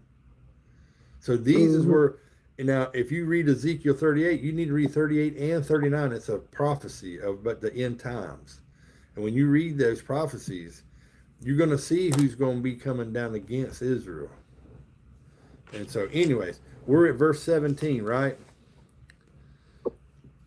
So these is where, now if you read Ezekiel 38, you need to read 38 and 39. It's a prophecy of but the end times. And when you read those prophecies, you're going to see who's going to be coming down against Israel. And so anyways, we're at verse 17, right?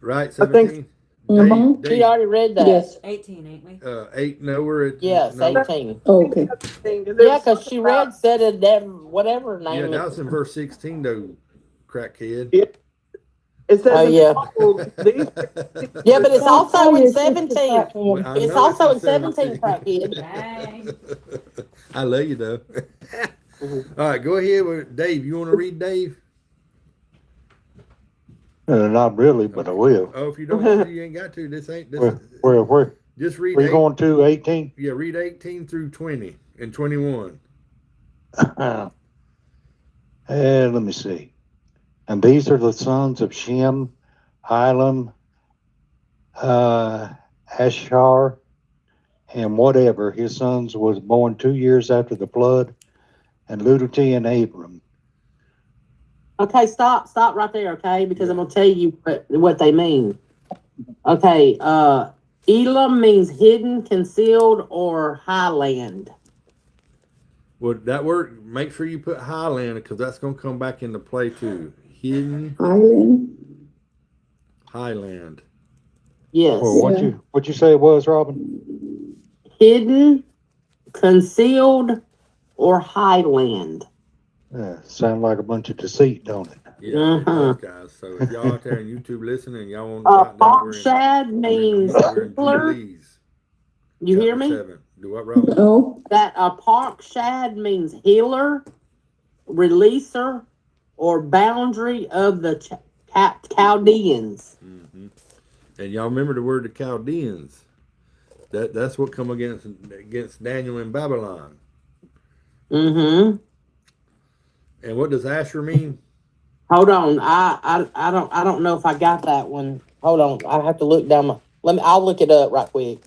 Right, 17? Mhm. She already read that. Yes. 18, ain't we? 8, no, we're at... Yes, no, 18. Oh, okay. Yeah, because she read said it that whatever Yeah, name that it. was in verse 16, though, crackhead. Yeah. It says Oh, in yeah. these Yeah, but it's Don't also call in your sister 17. crackhead. Well, I It's know also in in 17, crackhead. Dang. I love you, though. All right, go ahead with Dave. You want to read, Dave? Not really, but I will. Oh, if you don't want to, you ain't got to. This ain't... This, Where just read you 8, going to 18? Yeah, read 18 through 20 and 21. And let me see. And these are the sons of Shem, Elam, Ashar, and whatever. His sons was born 2 years after the flood, and Ludithi and Abram. Okay, stop right there, okay? Because I'm gonna tell you what they mean. Okay, Elam means hidden, concealed, or highland. Well, that word, make sure you put highland because that's going to come back into play too. Hidden Island. highland. Yes. Well, Yeah. what you say it was, Robin? Hidden, concealed, or highland. Sound like a bunch of deceit, don't it? Yeah, it Uh-huh. does, guys. So if y'all out there on YouTube listening, y'all want to write down, Pakshad means we're in healer. Jubilees. You hear chapter me? 7. Do what, Robin? Oh, That Pakshad means healer, releaser, or boundary of the Chaldeans. Mm-hmm. And y'all remember the word the Chaldeans. That's what come against Daniel in Babylon. Mm-hmm. And what does Asher mean? Hold on. I don't know if I got that one. Hold on. I have to look down I'll look it up right quick.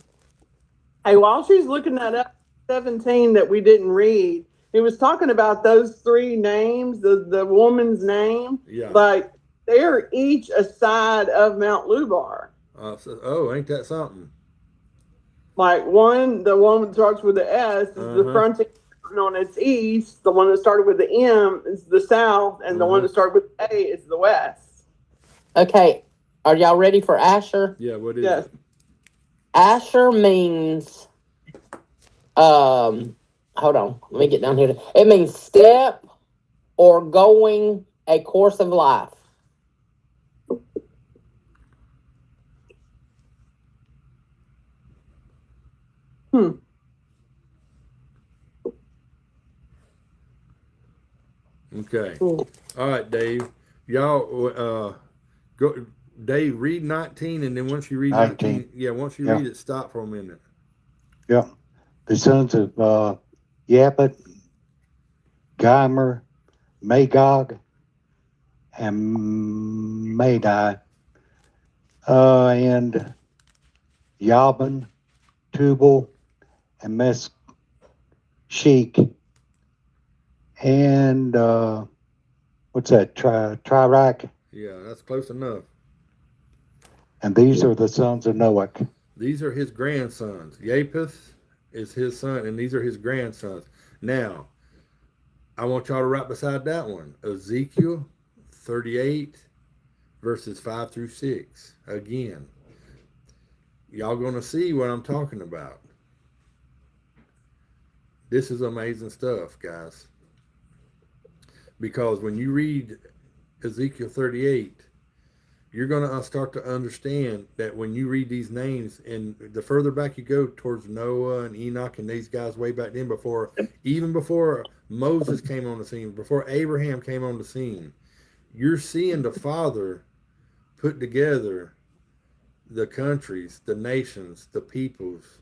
Hey, while she's looking that up, 17 that we didn't read, it was talking about those 3 names, the woman's name. Yeah. Like, they're each a side of Mount Lubar. Ain't that something? Like, the one that starts with the S is the frontier on its east. The one that started with the M is the south. And the one that started with A is the west. Okay. Are y'all ready for Asher? Yeah, what is Yes. it? Asher means, hold on, let me get down here. It means step or going a course of life. Okay. All right, Dave. Y'all, go. Dave, read 19, and then once you read 19, once you read it, stop for a minute. Yeah. The sons of Yaphet, Gomer, Magog, and Madai, and Yabin, Tubal, and Meshek, and what's that? Trirak. Yeah, that's close enough. And these are the sons of Noah. These are his grandsons. Japheth is his son, and these are his grandsons. Now, I want y'all to write beside that one Ezekiel 38 verses 5 through 6. Again, y'all going to see what I'm talking about. This is amazing stuff, guys. Because when you read Ezekiel 38, you're going to start to understand that when you read these names, and the further back you go towards Noah and Enoch and these guys way back then, even before Moses came on the scene, before Abraham came on the scene, you're seeing the Father put together the countries, the nations, the peoples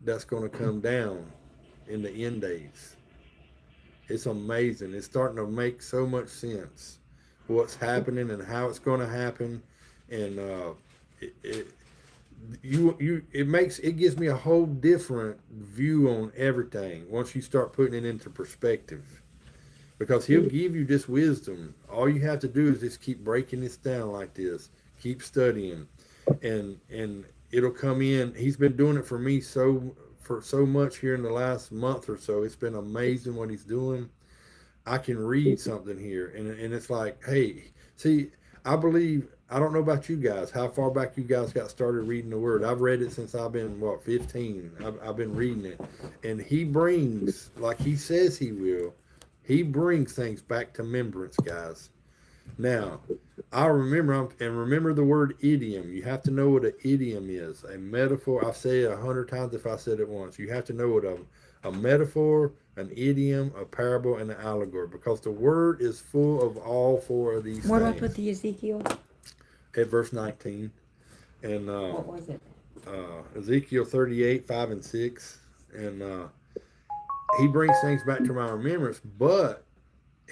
that's going to come down in the end days. It's amazing. It's starting to make so much sense what's happening and how it's going to happen, and it gives me a whole different view on everything once you start putting it into perspective, because he'll give you this wisdom. All you have to do is just keep breaking this down like this, keep studying, and it'll come in. He's been doing it for me for so much here in the last month or so. It's been amazing what he's doing. I can read something here, and it's like, hey, see, I believe, I don't know about you guys, how far back you guys got started reading the Word. I've read it since I've been, 15. I've been reading it. And he brings, like he says he will, he brings things back to remembrance, guys. Now, I remember the word idiom. You have to know what an idiom is. A metaphor. I've said it 100 times if I said it once. You have to know what a metaphor, an idiom, a parable, and an allegory, because the word is full of all four of these Where do I things. put the Ezekiel? At verse 19. And What was it? Ezekiel 38, 5 and 6. And he brings things back to my remembrance, but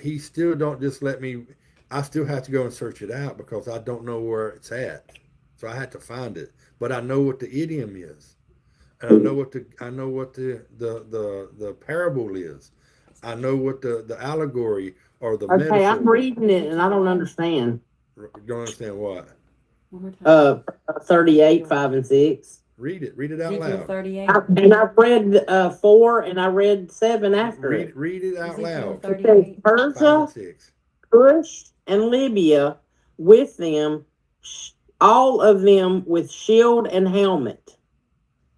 he still don't just let me. I still have to go and search it out because I don't know where it's at. So I had to find it. But I know what the idiom is. And I know what the parable is. I know what the allegory or the metaphor. Okay, I'm reading it and I don't understand. You don't understand what? One more time. 38, 5 and 6. Read it out Ezekiel loud. 38. And I've read 4 and I read 7 after it. Read it out Ezekiel loud. 38. 5 and Persia, 6. Cush, and Libya with them, all of them with shield and helmet.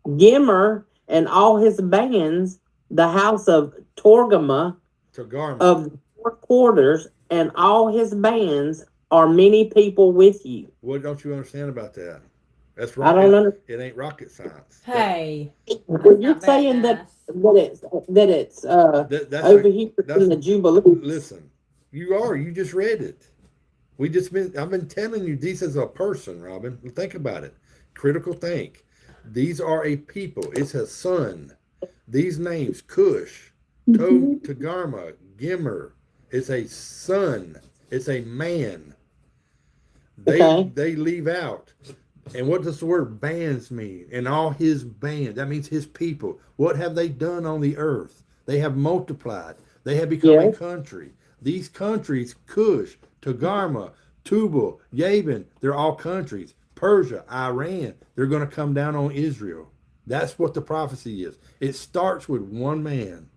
Gimmer and all his bands, the house of Torgama of the 4 quarters, and all his bands are many people with you. What don't you understand about that? That's I don't rocket. understand. It ain't rocket science. Hey. Well, you're not very saying nice. that it's That's over here in the Jubilee. Listen, you just read it. I've been telling you this is a person, Robin. Think about it. Critical think. These are a people. It's a son. These names, Cush, Togarma, Gimmer. It's a son. It's a man. They leave out. And what does the word bands mean? And all his band. That means his people. What have they done on the earth? They have multiplied. They have become a country. These countries, Cush, Togarma, Tubal, Yavin, they're all countries. Persia, Iran, they're going to come down on Israel. That's what the prophecy is. It starts with one man.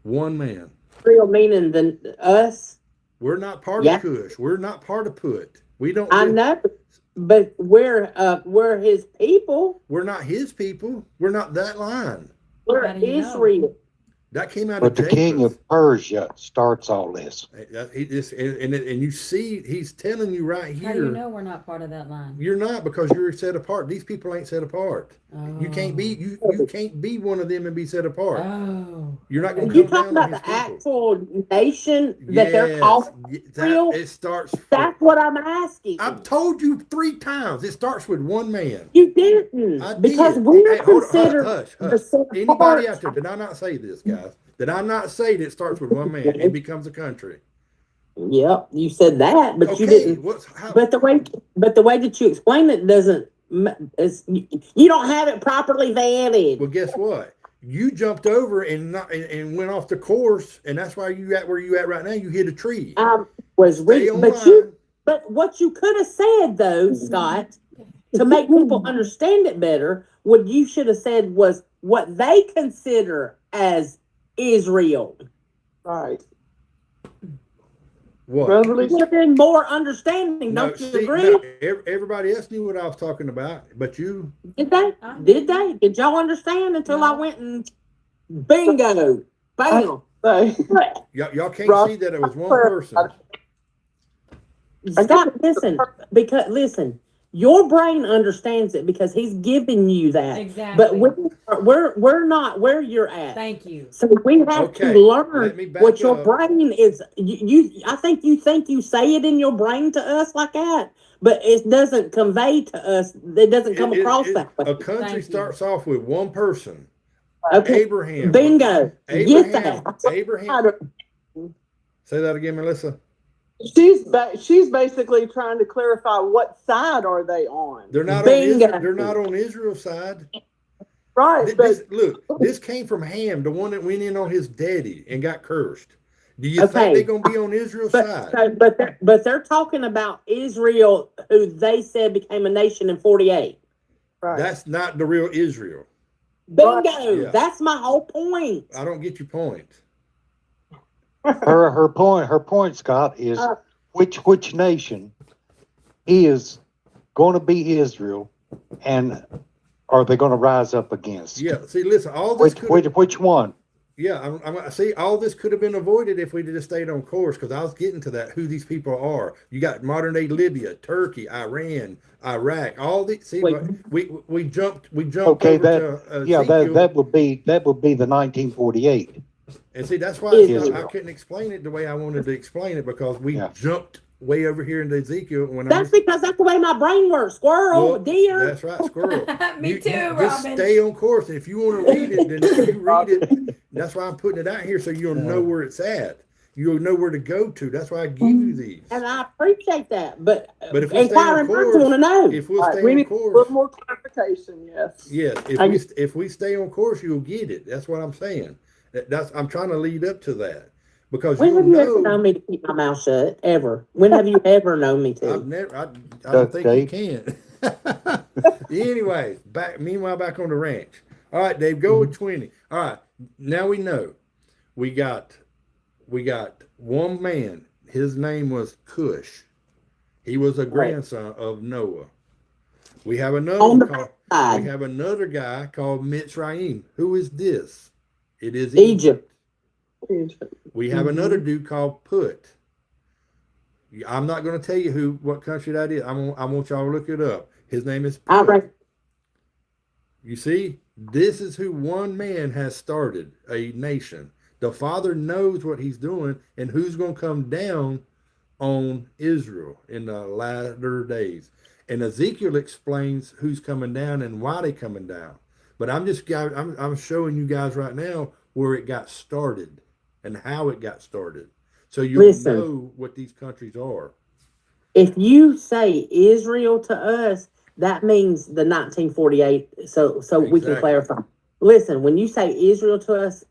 One man. Real meaning than us. We're not part of Cush. We're not part of Put. We don't. I know, but we're his people. We're not his people. We're not that line. We're Israel. That came out But of the Jacob. king of Persia starts all this. And you see, he's telling you right here. How do you know we're not part of that line? You're not, because you're set apart. These people ain't set apart. Oh. You can't be you can't be one of them and be set apart. Oh. You're not going to You come talking down on about his the people. actual nation that they're called Israel? It starts. That's what I'm asking. I've told you 3 times. It starts with one man. You didn't, I because did. we're Hey, hold on, considered hush. the set Anybody apart. out there? Did I not say this, guys? Did I not say that it starts with one man and becomes a country? Yep, you said that, but you Okay, didn't. But the way that you explain it doesn't. You don't have it properly vetted. Well, guess what? You jumped over and went off the course, and that's why you at where you at right now. You hit a tree. Was Stay reading, but what you could have said though, Scott, to make people understand it better, what you should have said was what they consider as Israel. Right. What? It Revelation. would have been more understanding, No, don't you see, agree? no, everybody else knew what I was talking about, but you. Did they? Did they? Did y'all understand until I No. went and bingo, bam? Say, Y'all can't Ross, see that it was one person. Stop, listen, your brain understands it because he's giving you that. Exactly. But we're not where you're at. Thank you. So we have Okay, to learn let me back what your up. brain is. I think you say it in your brain to us like that, but it doesn't convey to us. It doesn't come across that way. A country Thank you. starts off with one person. Okay, Abraham. bingo. Get Abraham. that. Abraham. Say that again, Melissa. she's basically trying to clarify what side are they on. They're not Bingo. on Israel. They're not on Israel's side. Right, Look, this came from Ham, the one that went in on his daddy and got cursed. Do you Okay. think they're gonna be on Israel's side? But they're talking about Israel, who they said became a nation in 48. right. That's not the real Israel. Bingo. Yeah. That's my whole point. I don't get your point. Her point, Scott, is which nation is going to be Israel, and are they going to rise up against? Yeah. See, listen. All this Which one? Yeah, I see. All this could have been avoided if we'd just stayed on course. Because I was getting to that. Who these people are? You got modern day Libya, Turkey, Iran, Iraq. All the see. Wait. We jumped. Okay, over to yeah, Ezekiel. that would be the 1948. And see, that's why Israel. I couldn't explain it the way I wanted to explain it because we Yeah. jumped way over here into Ezekiel. When That's because that's the way my brain works. Squirrel, Well, deer. That's right, squirrel. Me You too, just Robin. stay on course. If you want to read it, then you read it. That's why I'm putting it out here so you'll know where it's at. You'll know where to go to. That's why I give you these. And I appreciate that. But But if we stay on inquiring minds course, want to know. if we'll Right, stay we on need a course, little more clarification, yes. yes. If we stay on course, you'll get it. That's what I'm saying. I'm trying to lead up to that because When you'll have you ever know. known me to keep my mouth shut? Ever? When have you ever known me to? I've never. I don't think you can. Anyway, Meanwhile, back on the ranch. All right, Dave. Go with 20. All right. Now we know. We got one man. His name was Cush. He was a grandson of Noah. We have another On the one called. side. We have another guy called Mitzrayim. Who is this? It is Egypt. We have another dude called Put. I'm not going to tell you what country that is. I want y'all to look it up. His name is I Put. reckon. You see, this is who one man has started a nation. The Father knows what he's doing and who's going to come down on Israel in the latter days. And Ezekiel explains who's coming down and why they're coming down. But I'm showing you guys right now where it got started and how it got started. So you'll know what these countries are. If you say Israel to us, that means the 1948. So we can Exactly. clarify. Listen, when you say Israel to us,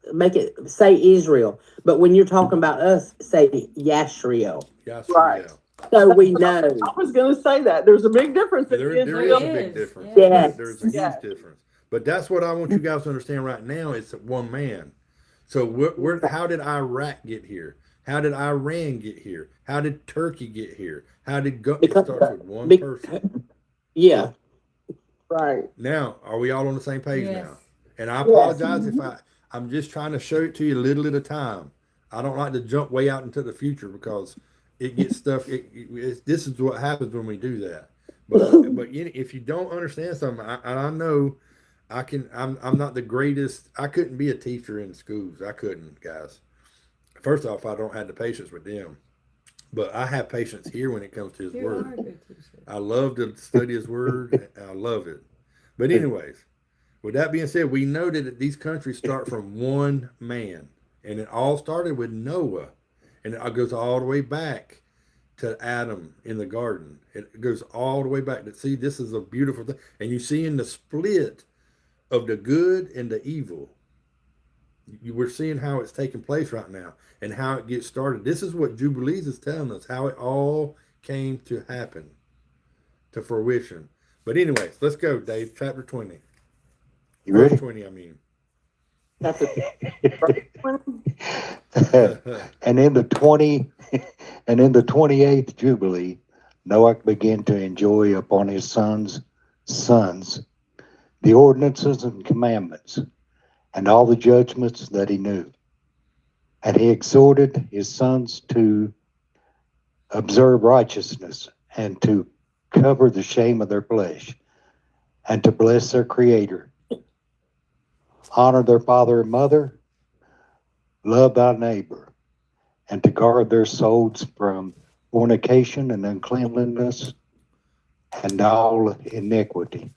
say Israel. But when you're talking about us, say Yashriel. Yes, Right. yeah. So we know. I was going to say that. There's a big difference in There Israel. is a big Yes, difference. yes. There's a huge difference. But that's what I want you guys to understand right now. It's one man. So how did Iraq get here? How did Iran get here? How did Turkey get here? How did it starts with one person? Yeah. Right. Now, are we all on the same page Yes. now? And I apologize if I'm just trying to show it to you a little at a time. I don't like to jump way out into the future because it gets stuff. This is what happens when we do that. But if you don't understand something, I know I'm not the greatest. I couldn't be a teacher in schools. I couldn't, guys. First off, I don't have the patience with them. But I have patience here when it comes to his You word. are a good teacher. I love to study his word. I love it. But anyways, with that being said, we know that these countries start from one man. And it all started with Noah. And it goes all the way back to Adam in the garden. It goes all the way back to see this is a beautiful thing. And you see in the split of the good and the evil. We're seeing how it's taking place right now and how it gets started. This is what Jubilees is telling us, how it all came to happen, to fruition. But anyways, let's go, Dave. Chapter 20. You ready? Verse 20, I mean. That's a And in the 28th Jubilee, Noah began to enjoy upon his sons' the ordinances and commandments and all the judgments that he knew. And he exhorted his sons to observe righteousness and to cover the shame of their flesh and to bless their Creator, honor their father and mother, love thy neighbor, and to guard their souls from fornication and uncleanliness and all iniquity.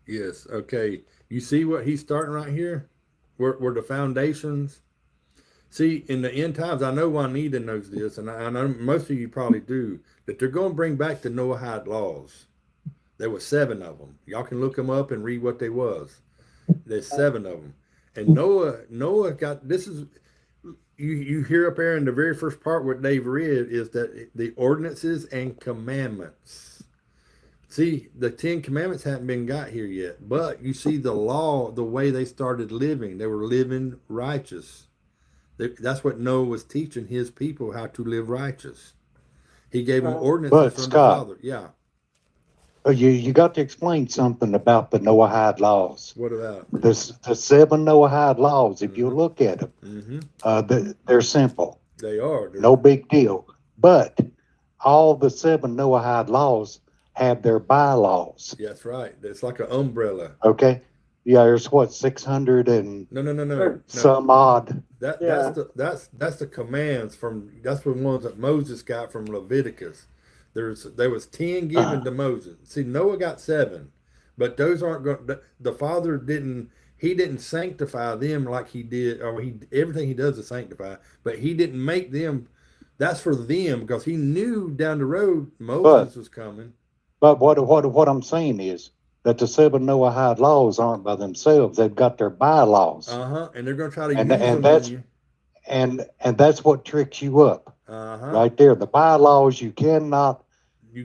Yes. Okay. You see what he's starting right here? Where the foundations. See, in the end times, I know Juanita knows this, and I know most of you probably do, that they're going to bring back the Noahide laws. There were 7 of them. Y'all can look them up and read what they was. There's 7 of them. And Noah got, this is, you hear up there in the very first part what Dave read is that the ordinances and commandments. See, the 10 commandments haven't been got here yet, but you see the law, the way they started living. They were living righteous. That's what Noah was teaching his people, how to live righteous. He gave them ordinances from Scott, the Father. Yeah. You got to explain something about the Noahide laws. What about? The 7 Noahide laws, if you look at them, they're simple. They are. No big deal. But all the 7 Noahide laws have their bylaws. That's right. It's like an umbrella. Okay. Yeah, there's what, 600 and No. some odd. That's the commands from, that's the ones that Moses got from Leviticus. There was 10 given to Moses. See, Noah got 7, but those aren't going. The Father didn't sanctify them like he did, or everything he does is sanctify, but he didn't make them. That's for them because he knew down the road Moses was coming. But what I'm saying is that the 7 Noahide laws aren't by themselves. They've got their bylaws. And they're going to try to use and them. That's and that's what tricks you up. Right there. The bylaws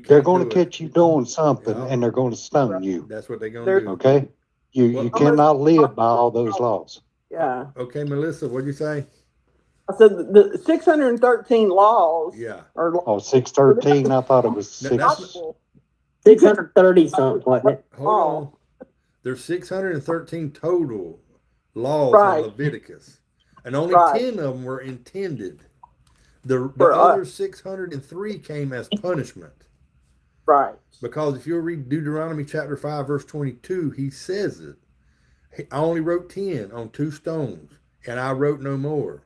they're going to catch you doing something, and they're going to stone you. That's what they're going to do. Okay? You cannot live by all those laws. Yeah. Okay, Melissa, what'd you say? I said the 613 laws. Yeah. Oh, 613. I thought it was 630 something, wasn't it? Hold on. There's 613 total laws in Leviticus, and only 10 of them were intended. The other 603 came as punishment. Right. Because if you'll read Deuteronomy chapter 5, verse 22, he says it. I only wrote 10 on 2 stones, and I wrote no more.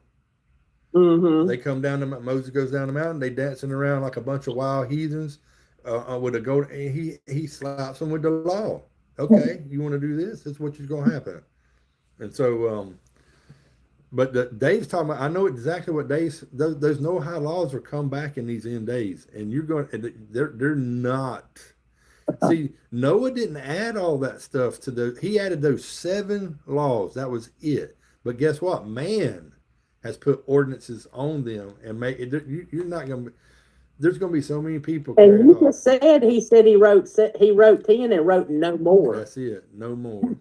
They come down to Moses goes down the mountain. They dancing around like a bunch of wild heathens with a goat. And he slaps them with the law. Okay, you want to do this? This is what is going to happen. And so, but Dave's talking about. I know exactly what Dave's. Those Noahide laws will come back in these end days, and you're going. They're not. See, Noah didn't add all that stuff to the. He added those 7 laws. That was it. But guess what? Man has put ordinances on them and make it. You're not going to. There's going to be so many people. And you just said he wrote 10 and wrote no more. That's it. No more.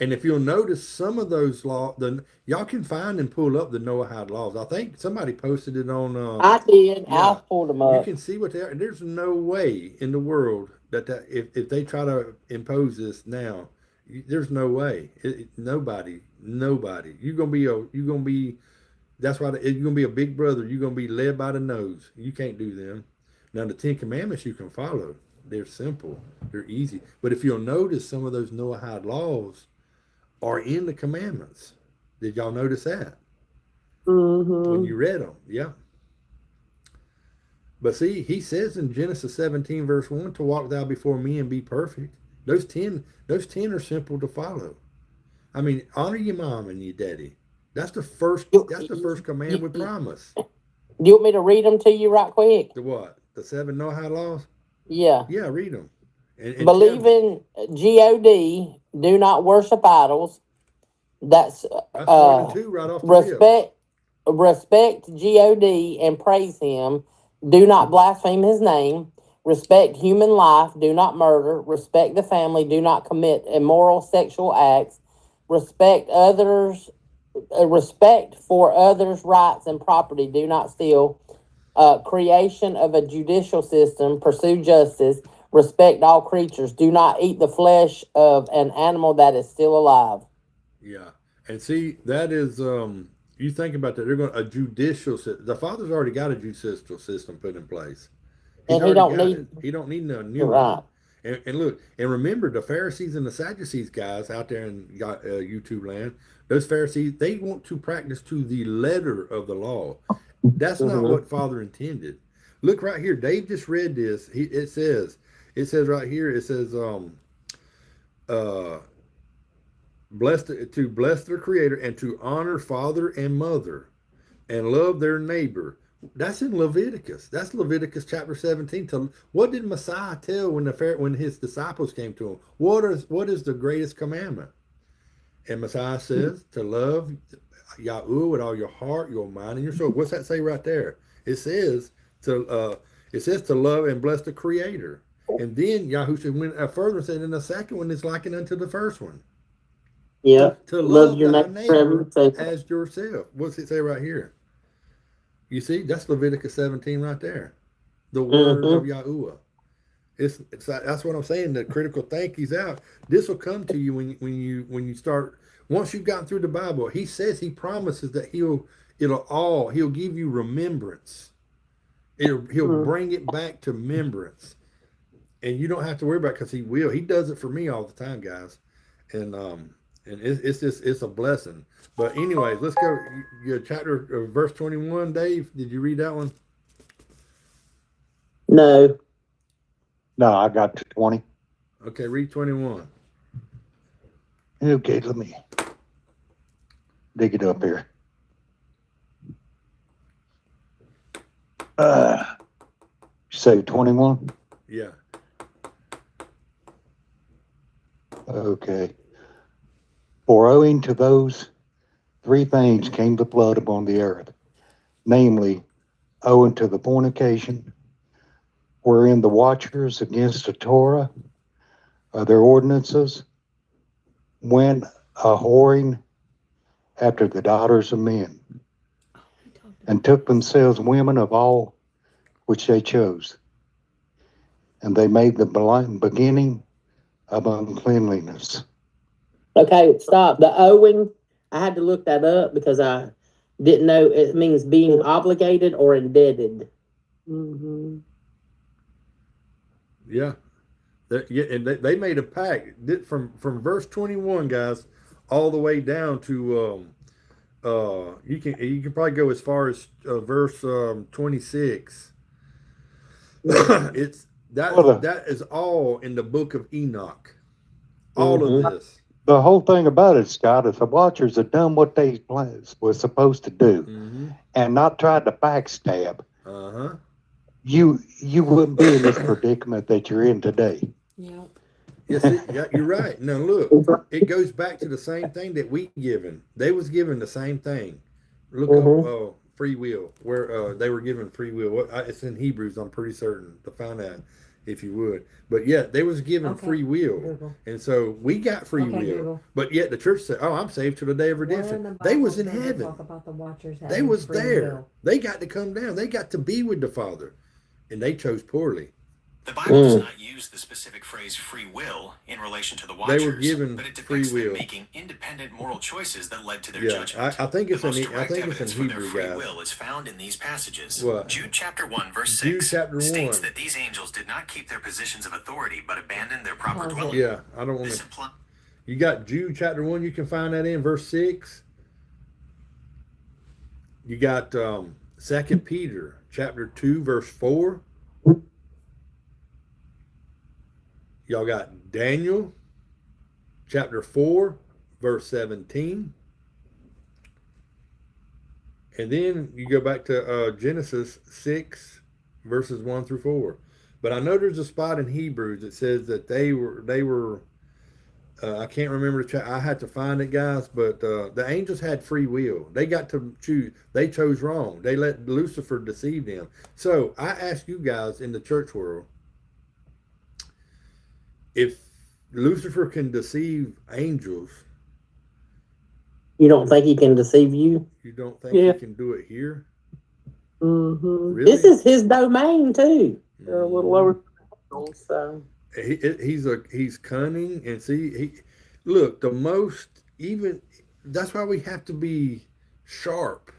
And if you'll notice, some of those laws, y'all can find and pull up the Noahide laws. I think somebody posted it on. I did. Yeah, I pulled them up. You can see what they are. There's no way in the world that if they try to impose this now, there's no way. Nobody. You're gonna be. That's why you're gonna be a big brother. You're gonna be led by the nose. You can't do them. Now the 10 Commandments you can follow. They're simple. They're easy. But if you'll notice, some of those Noahide laws are in the commandments. Did y'all notice that? When you read them, yeah. But see, he says in Genesis 17, verse 1, to walk thou before me and be perfect. Those 10 are simple to follow. I mean, honor your mom and your daddy. That's the first command with promise. Do you want me to read them to you right quick? The what? The 7 Noahide laws? Yeah. Yeah, read them. And believe in God. Do not worship idols. That's 1 and 2 right off the respect God and praise Him. Do not blaspheme His name. Respect human life. Do not murder. Respect the family. Do not commit immoral sexual acts. respect others, respect for others' rights and property, do not steal, creation of a judicial system, pursue justice, respect all creatures, do not eat the flesh of an animal that is still alive. Yeah. And see, that is, you think about that, they're going a judicial system. The Father's already got a judicial system put in place. He's And he already don't got need, it. He don't need no new right. one. And look, and remember the Pharisees and the Sadducees guys out there in YouTube land, those Pharisees, they want to practice to the letter of the law. That's not what Father intended. Look right here. Dave just read this. It says right here, it says, bless their creator and to honor father and mother and love their neighbor. That's in Leviticus. That's Leviticus chapter 17. What did Messiah tell when his disciples came to him? What is the greatest commandment? And Messiah says to love Yahuwah with all your heart, your mind, and your soul. What's that say right there? It says to love and bless the Creator. And then Yahushua went further and said, and the second one is likened unto the first one. Yeah. To love your thy neighbor neighbor as yourself. What's it say right here? You see, that's Leviticus 17 right there. The word of Yahuwah. That's what I'm saying. The critical thinking's out. This will come to you when you start. Once you've gotten through the Bible, he says, he promises that he'll give you remembrance. He'll bring it back to remembrance, and you don't have to worry about it because he will. He does it for me all the time, guys, and it's a blessing. But anyways, let's go. Your chapter verse 21, Dave. Did you read that one? No. No, I got to 20. Okay, read 21. Okay, let me dig it up here. Say 21? Yeah. Okay. For owing to those three things came the flood upon the earth, namely, owing to the fornication, wherein the watchers against the Torah, their ordinances, went a whoring after the daughters of men, and took themselves women of all which they chose. And they made the beginning of uncleanliness. Okay, stop. The owing, I had to look that up because I didn't know it means being obligated or indebted. Mm-hmm. Yeah. And they made a pact from verse 21, guys, all the way down to you can probably go as far as verse 26. That is all in the book of Enoch. All of this. The whole thing about it, Scott, is the watchers had done what they was supposed to do, and not tried to backstab. You wouldn't be in this predicament that you're in today. Yeah. Yeah, you're right. Now look, it goes back to the same thing that we given. They was given the same thing. Look up free will, where they were given free will. It's in Hebrews, I'm pretty certain, to find that if you would. But yeah, they was given free will. Google. And so we got free will. Google. But yet the church said, oh, I'm saved till the day of redemption. They was in heaven. Talk about the watchers They was there. will. They got to come down. They got to be with the Father. And they chose poorly. The Bible does not use the specific phrase free will in relation to the watchers, They were given but it depicts free them will. making independent moral choices that led to their Yeah, judgment. I think it's the most in direct evidence for Hebrew, their free guys. will is found in these passages. What? Jude chapter 1 verse Jude 6 chapter states 1. that these angels did not keep their positions of authority, but abandoned their proper dwelling. Yeah, I don't want This to. implies You got Jude chapter 1, you can find that in verse 6. You got 2 Peter chapter 2 verse 4. Y'all got Daniel chapter 4 verse 17. And then you go back to Genesis 6 verses 1 through 4. But I know there's a spot in Hebrews that says that they were I can't remember I had to find it, guys, but the angels had free will. They got to choose. They chose wrong. They let Lucifer deceive them. So I ask you guys in the church world, if Lucifer can deceive angels, You don't think he can deceive you? You don't think Yeah. he can do it here? Mm-hmm. Really? This is his domain too. They're a little lower, so. He's cunning, and look, the most, even that's why we have to be sharp.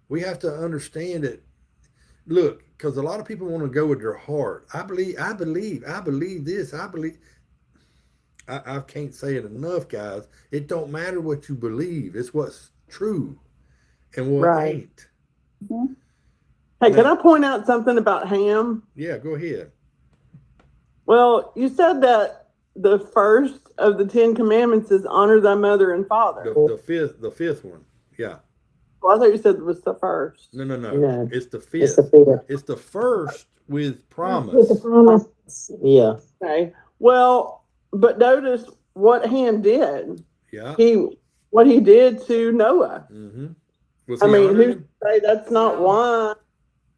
We have to understand it. Look, because a lot of people want to go with their heart. I believe this. I can't say it enough, guys. It don't matter what you believe. It's what's true and what Right. ain't. Hey, can Now- I point out something about Ham? Yeah, go ahead. Well, you said that the first of the 10 Commandments is honor thy mother and father. The fifth one. Yeah. Well, I thought you said it was the first. No. No. It's the It's fifth. the fifth. It's the first with With the promise. promise. Yeah. Okay. Well, but notice what Ham did. Yeah. What he did to Noah. Mm-hmm. Was I he mean, honoring who him? say that's not why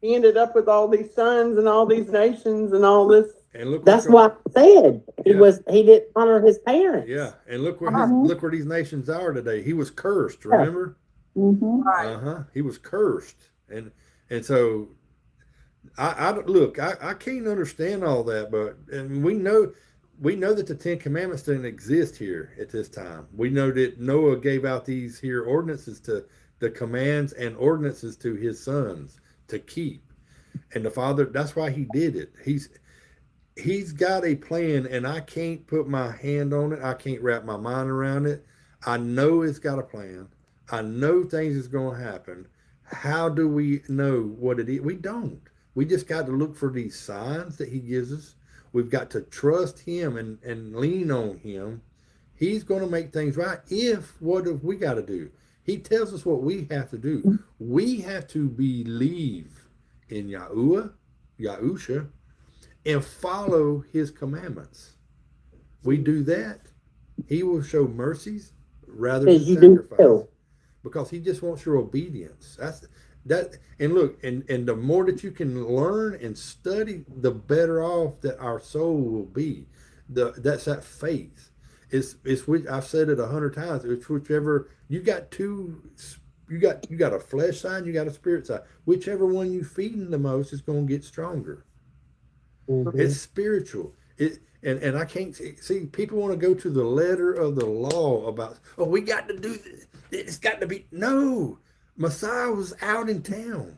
he ended up with all these sons and all these nations and all this? And look, That's why I said Yeah. he didn't honor his parents. Yeah, and look where Mhm. look where these nations are today. He was cursed. Remember? Mm-hmm. He was cursed, and so I look. I can't understand all that, but and we know that the Ten Commandments didn't exist here at this time. We know that Noah gave out these here ordinances to the commands and ordinances to his sons to keep, and the Father. That's why he did it. He's got a plan, and I can't put my hand on it. I can't wrap my mind around it. I know it's got a plan. I know things is going to happen. How do we know what it is? We don't. We just got to look for these signs that he gives us. We've got to trust him and lean on him. He's going to make things right. What have we got to do? He tells us what we have to do. We have to believe in Yahusha, and follow his commandments. We do that, he will show mercies rather than As you do sacrifice. so. Because he just wants your obedience. And look, and the more that you can learn and study, the better off that our soul will be. That's that faith. It's which I've said it 100 times. It's whichever you got you got a flesh side, you got a spirit side. Whichever one you feeding the most is going to get stronger. Mhm. It's spiritual. And I can't see people want to go to the letter of the law about, we got to do this. It's got to be. No, Messiah was out in town.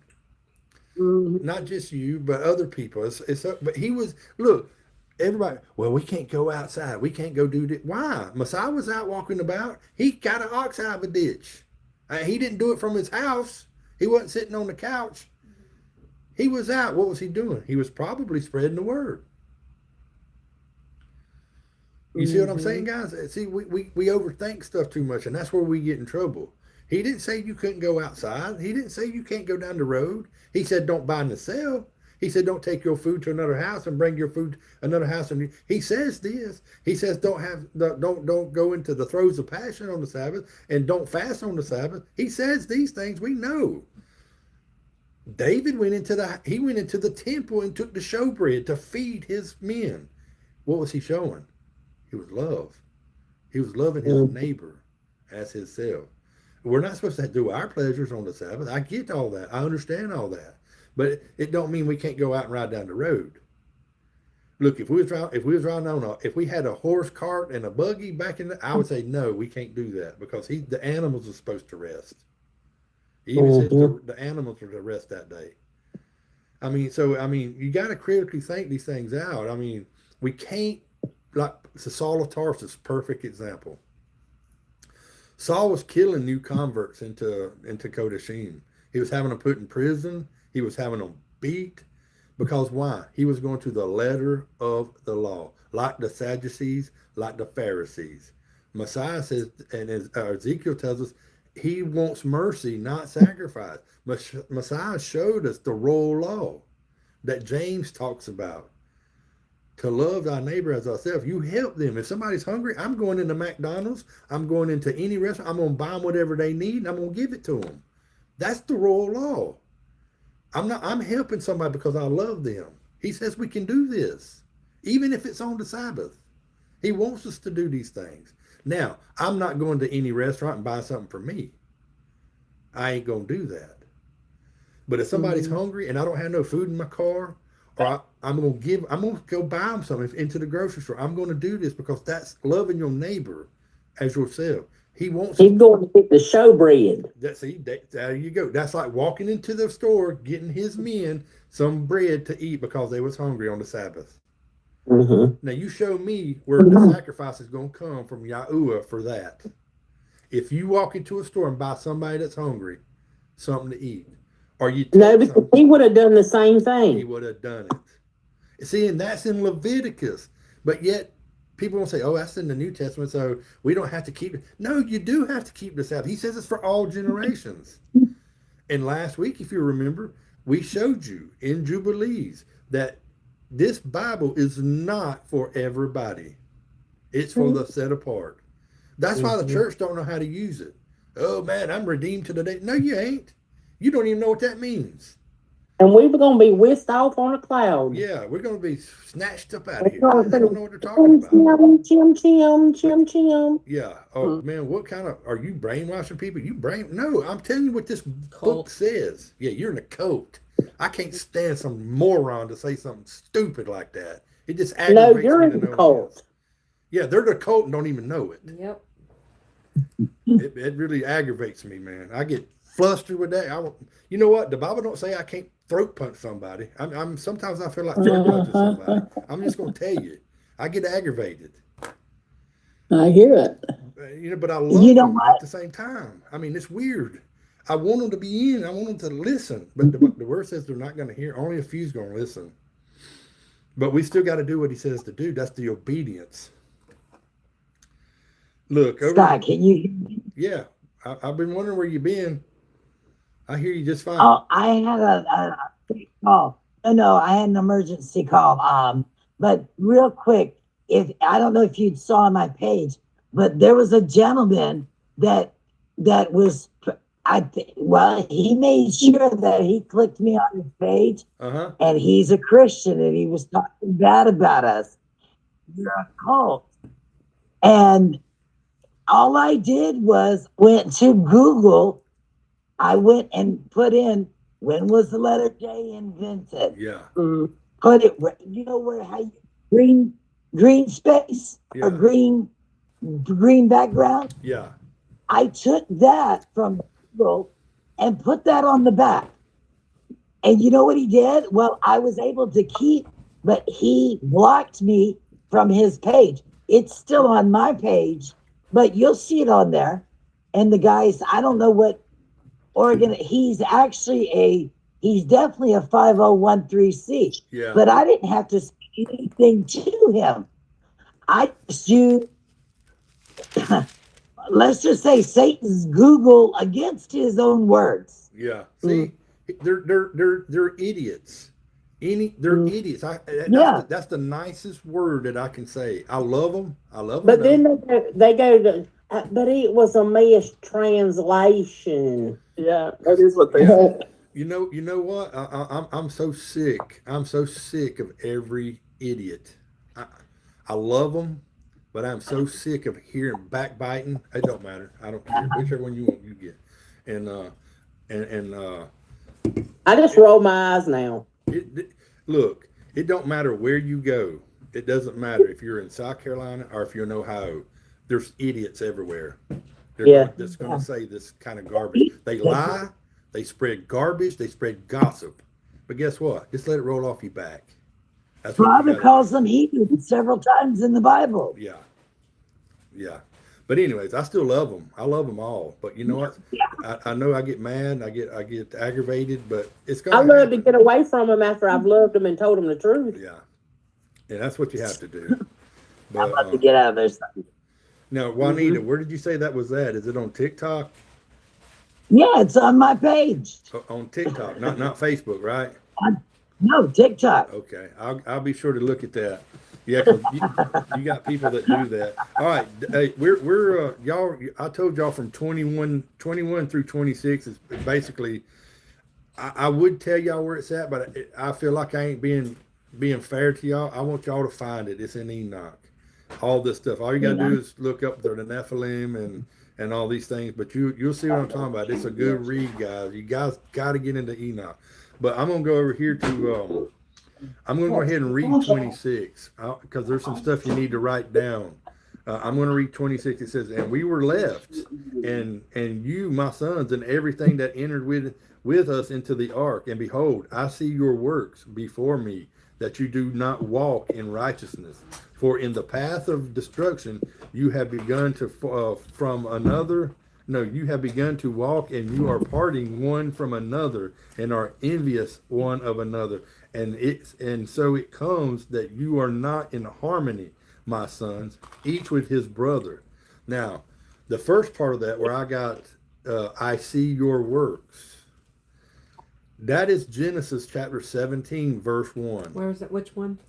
Mm-hmm. Not just you, but other people. But he was, look, everybody, we can't go outside. We can't go do that. Why? Messiah was out walking about. He got an ox out of a ditch. He didn't do it from his house. He wasn't sitting on the couch. He was out. What was he doing? He was probably spreading the word. You see what I'm saying, guys? See, we overthink stuff too much, and that's where we get in trouble. He didn't say you couldn't go outside. He didn't say you can't go down the road. He said don't buy and sell. He said don't take your food to another house and bring your food to another house. And he says this. He says don't go into the throes of passion on the Sabbath, and don't fast on the Sabbath. He says these things. We know. David went into the temple and took the showbread to feed his men. What was he showing? He was love. He was loving his neighbor as himself. We're not supposed to do our pleasures on the Sabbath. I get all that. I understand all that. But it don't mean we can't go out and ride down the road. Look, if we had a horse cart and a buggy back I would say no, we can't do that because the animals are supposed to rest. He even says the animals are to rest that day. You got to critically think these things out. We can't, like the Saul of Tarsus, perfect example. Saul was killing new converts into Kodashim. He was having them put in prison. He was having them beat. Because why? He was going to the letter of the law, like the Sadducees, like the Pharisees. Messiah says, and Ezekiel tells us, he wants mercy, not sacrifice. Messiah showed us the royal law that James talks about. To love thy neighbor as thyself. You help them. If somebody's hungry, I'm going into McDonald's. I'm going into any restaurant. I'm going to buy them whatever they need, and I'm going to give it to them. That's the royal law. I'm helping somebody because I love them. He says we can do this, even if it's on the Sabbath. He wants us to do these things. Now, I'm not going to any restaurant and buy something for me. I ain't gonna do that. But if somebody's hungry and I don't have no food in my car, or I'm gonna go buy them something into the grocery store. I'm gonna do this because that's loving your neighbor as yourself. He wants. He's going to get the showbread. There you go. That's like walking into the store, getting his men some bread to eat because they was hungry on the Sabbath. Mm-hmm. Now you show me where the sacrifice is going to come from Yahuwah for that. If you walk into a store and buy somebody that's hungry something to eat, or you No, because he would have done the same thing. he would have done it. See, and that's in Leviticus, but yet people will say, "Oh, that's in the New Testament, so we don't have to keep it." No, you do have to keep the Sabbath. He says it's for all generations. And last week, if you remember, we showed you in Jubilees that this Bible is not for everybody. It's for the set apart. That's why the church don't know how to use it. Oh man, I'm redeemed to the day. No, you ain't. You don't even know what that means. And we were going to be whisked off on a cloud. Yeah, we're going to be snatched up out of here. They don't know what they're talking about. Chim. Yeah. Oh man, what kind of are you brainwashing people? No, I'm telling you what this book says. Yeah, you're in a cult. I can't stand some moron to say something stupid like that. It just aggravates me. No, you're in the cult. Yeah, they're the cult and don't even know it. Yep. It really aggravates me, man. I get flustered with that. You know what? The Bible don't say I can't throat punch somebody. I'm sometimes I feel like throat punching somebody. I'm just gonna tell you, I get aggravated. I hear it. But I love them at the same time. I mean, it's weird. I want them to be in. I want them to listen. But the word says they're not going to hear. Only a few's going to listen. But we still got to do what he says to do. That's the obedience. Look, Scott, can you? Yeah, I've been wondering where you've been. I hear you just fine. Oh, I had a call. No, I had an emergency call. But real quick, if I don't know if you saw my page, but there was a gentleman that was. He made sure that he clicked me on his page, and he's a Christian, and he was talking bad about us. You're a cult, and all I did was went to Google. I went and put in when was the letter J invented. Yeah. Put it. You know where how you, green space or green background. Yeah. I took that from Google and put that on the back. And you know what he did? Well, I was able to keep, but he blocked me from his page. It's still on my page, but you'll see it on there. And the guys, I don't know what he's definitely a 5013C. Yeah. But I didn't have to say anything to him. I just used, let's just say Satan's Google against his own words. Yeah. See, they're idiots. They're idiots. That's the nicest word that I can say. I love them. But then they go to, but it was a mistranslation. Yeah, that is what they said. You know what? I'm so sick. I'm so sick of every idiot. I love them, but I'm so sick of hearing backbiting. It don't matter. I don't care. Whichever one you want, you get. And I just roll my eyes now. Look, it don't matter where you go. It doesn't matter if you're in South Carolina or if you're in Ohio. There's idiots everywhere. That's going to say this kind of garbage. They lie. They spread garbage. They spread gossip. But guess what? Just let it roll off your back. That's what Father calls them heathens several times in the Bible. Yeah. But anyways, I still love them. I love them all. But you know what? I know I get mad. I get aggravated. But it's going. I love to get away from them after I've loved them and told them the truth. Yeah, and that's what you have to do. But, I'd love to get out of there. Now, Juanita, where did you say that was at? Is it on TikTok? Yeah, it's on my page. On TikTok, not Facebook, right? No, TikTok. Okay, I'll be sure to look at that. Yeah, 'cause you got people that do that. All right, hey, we're y'all. I told y'all from 21 through 26 is basically. I would tell y'all where it's at, but I feel like I ain't being fair to y'all. I want y'all to find it. It's in Enoch. all this stuff. All you gotta do is look up the Nephilim and all these things. But you'll see what I'm talking about. It's a good read, guys. You guys got to get into Enoch. But I'm gonna go over here to I'm gonna go ahead and read 26 because there's some stuff you need to write down. I'm going to read 26. It says, "And we were left, and you, my sons, and everything that entered with us into the ark. And behold, I see your works before me, that you do not walk in righteousness. For in the path of destruction you have begun to from another. No, you have begun to walk, and you are parting one from another, and are envious one of another. And so it comes that you are not in harmony, my sons, each with his brother." Now, the first part of that, where I got, I see your works, that is Genesis chapter 17, verse 1. Where is it? Which one?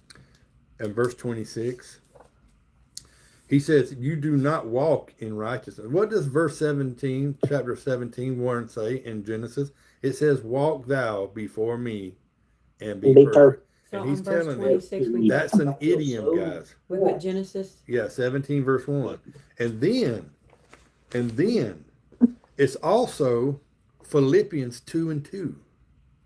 And verse 26. He says, "You do not walk in righteousness." What does verse 17, chapter 17, 1 say in Genesis? It says, "Walk thou before me and be perfect." So And he's on verse telling 26, them that's an idiom, guys. we put Genesis. Yeah, 17 verse 1. And then it's also Philippians 2 and 2.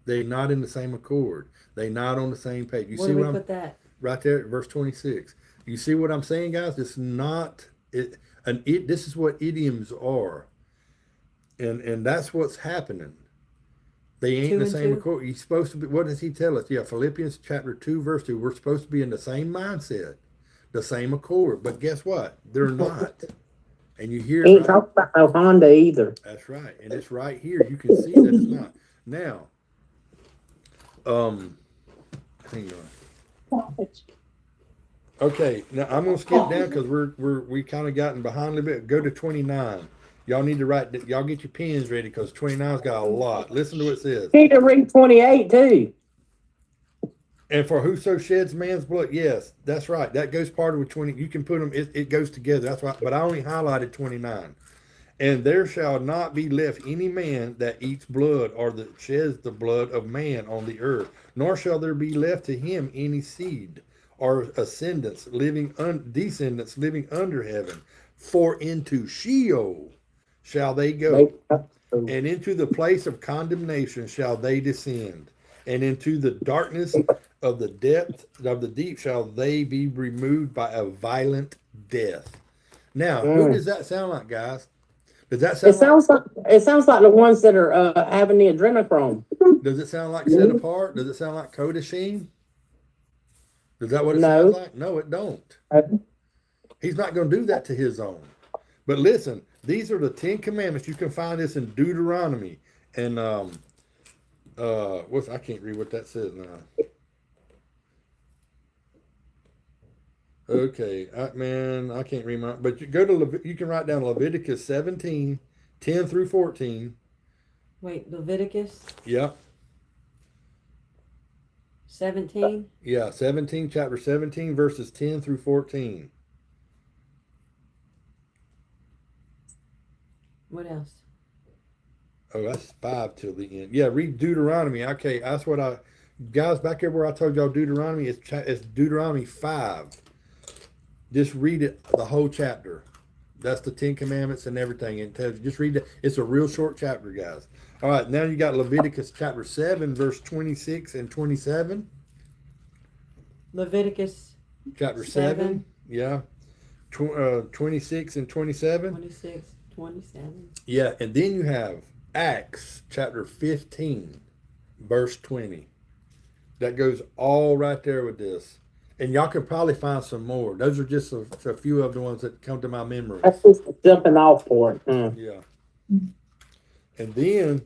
They're not in the same accord. They're not on the same page. You Where see do we what put that? right there, verse 26. You see what I'm saying, guys? It's not this is what idioms are. And that's what's happening. They ain't in the same accord. You're supposed to be, what does he tell us? Yeah, Philippians chapter 2, verse 2. We're supposed to be in the same mindset, the same accord. But guess what? They're not. And you hear, Ain't talking about no Honda either. that's right. And it's right here. You can see that it's not. Now, hang on. Okay, now I'm gonna skip down because we kind of gotten behind a little bit. Go to 29. Y'all need to write. Y'all get your pens ready because 29's got a lot. Listen to what it says. You need to read 28 too. "And for whoso sheds man's blood," yes, that's right. That goes part of with 20. You can put them. It goes together. That's right. But I only highlighted 29. "And there shall not be left any man that eats blood, or that sheds the blood of man on the earth, nor shall there be left to him any seed, or descendants living under heaven. For into Sheol shall they go, and into the place of condemnation shall they descend, and into the darkness of the depth of the deep shall they be removed by a violent death." Now, who does that sound like, guys? Does that sound It sounds like the ones that are having the adrenochrome. Does it sound like set apart? Does it sound like Kodashim? Is that what it sounds like? No, it don't. He's not going to do that to his own. But listen, these are the 10 commandments. You can find this in Deuteronomy. And I can't read what that says now. Okay, I can't read my, but you go to you can write down Leviticus 17, 10 through 14. Wait, Leviticus Yep. 17. Yeah, chapter 17, verses 10 through 14. What else? Oh, that's 5 till the end. Yeah, read Deuteronomy. Okay, that's what guys, back here where I told y'all Deuteronomy, it's Deuteronomy 5. Just read it, the whole chapter. That's the 10 commandments and everything. It tells you, just read it. It's a real short chapter, guys. All right, now you got Leviticus chapter 7, verse 26 and 27. Leviticus Chapter 7. Yeah. 26 and 27. 26, 27. Yeah, and then you have Acts chapter 15, verse 20. That goes all right there with this. And y'all can probably find some more. Those are just a few of the ones that come to my memory. That's just jumping off for it. Yeah. And then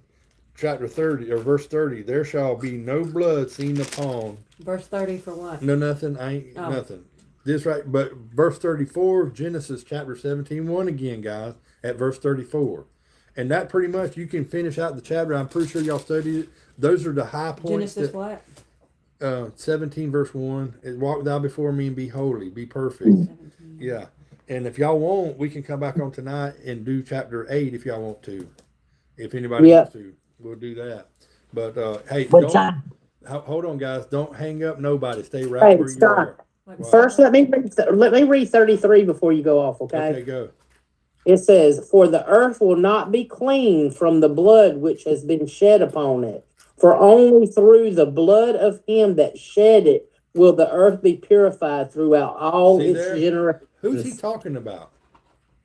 chapter 30 or verse 30, "There shall be no blood seen upon." Verse 30 for what? No, nothing. Nothing. This right, but verse 34 of Genesis chapter 17, 1 again, guys, at verse 34. And that pretty much, you can finish out the chapter. I'm pretty sure y'all studied it. Those are the high points. Genesis what? 17 verse 1. "Walk thou before me and be holy, be perfect." 17. Yeah. And if y'all want, we can come back on tonight and do chapter 8 if y'all want to. If anybody wants to, we'll do that. But hey, What time? hold on, guys. Don't hang up nobody. Stay right where you are. First, let me read 33 before you go off, Okay, go. It says, "For the earth will not be clean from the blood which has been shed upon it. For only through the blood of him that shed it will the earth be purified throughout all See its there? generations." Who's he talking about?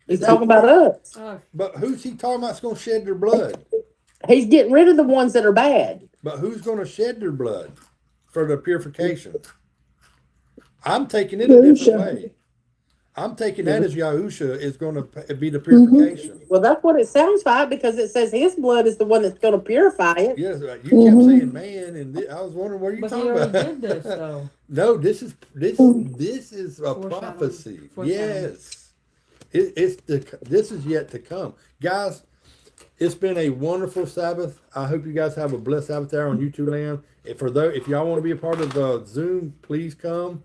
He's talking about us. Oh, But who's he talking about that's going to shed their blood? He's getting rid of the ones that are bad. But who's going to shed their blood for the purification? I'm taking it a different way. I'm taking that as Yahusha is going to be the purification. Well, that's what it sounds like because it says his blood is the one that's going to purify it. Yes, you kept saying man, and I was wondering what you but he talking already about. did this, though. No, this is a Foreshadowing. prophecy. Foreshadowing. Yes, this is yet to come, guys. It's been a wonderful Sabbath. I hope you guys have a blessed Sabbath there on YouTube land. If y'all want to be a part of the Zoom, please come.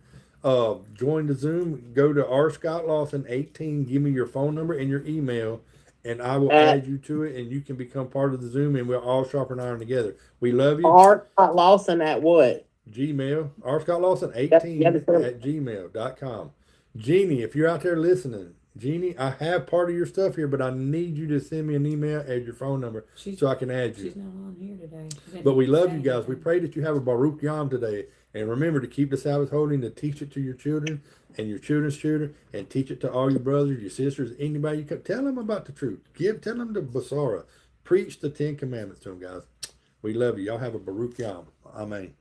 Join the Zoom. Go to R. Scott Lawson 18. Give me your phone number and your email, and I will add you to it, and you can become part of the Zoom, and we'll all sharpen iron together. We love you. R. Lawson at what? Gmail. R. Scott Lawson 18 at gmail.com. Jeannie, if you're out there listening, Jeannie, I have part of your stuff here, but I need you to send me an email, add your phone number, so I can add you. She's not on here today. But we love you guys. We pray that you have a Baruch Yom today. And remember to keep the Sabbath holy and to teach it to your children and your children's children, and teach it to all your brothers, your sisters, anybody you can. Tell them about the truth. Tell them the Basara. Preach the 10 Commandments to them, guys. We love you. Y'all have a Baruch Yom. Amen.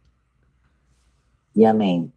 Yummy.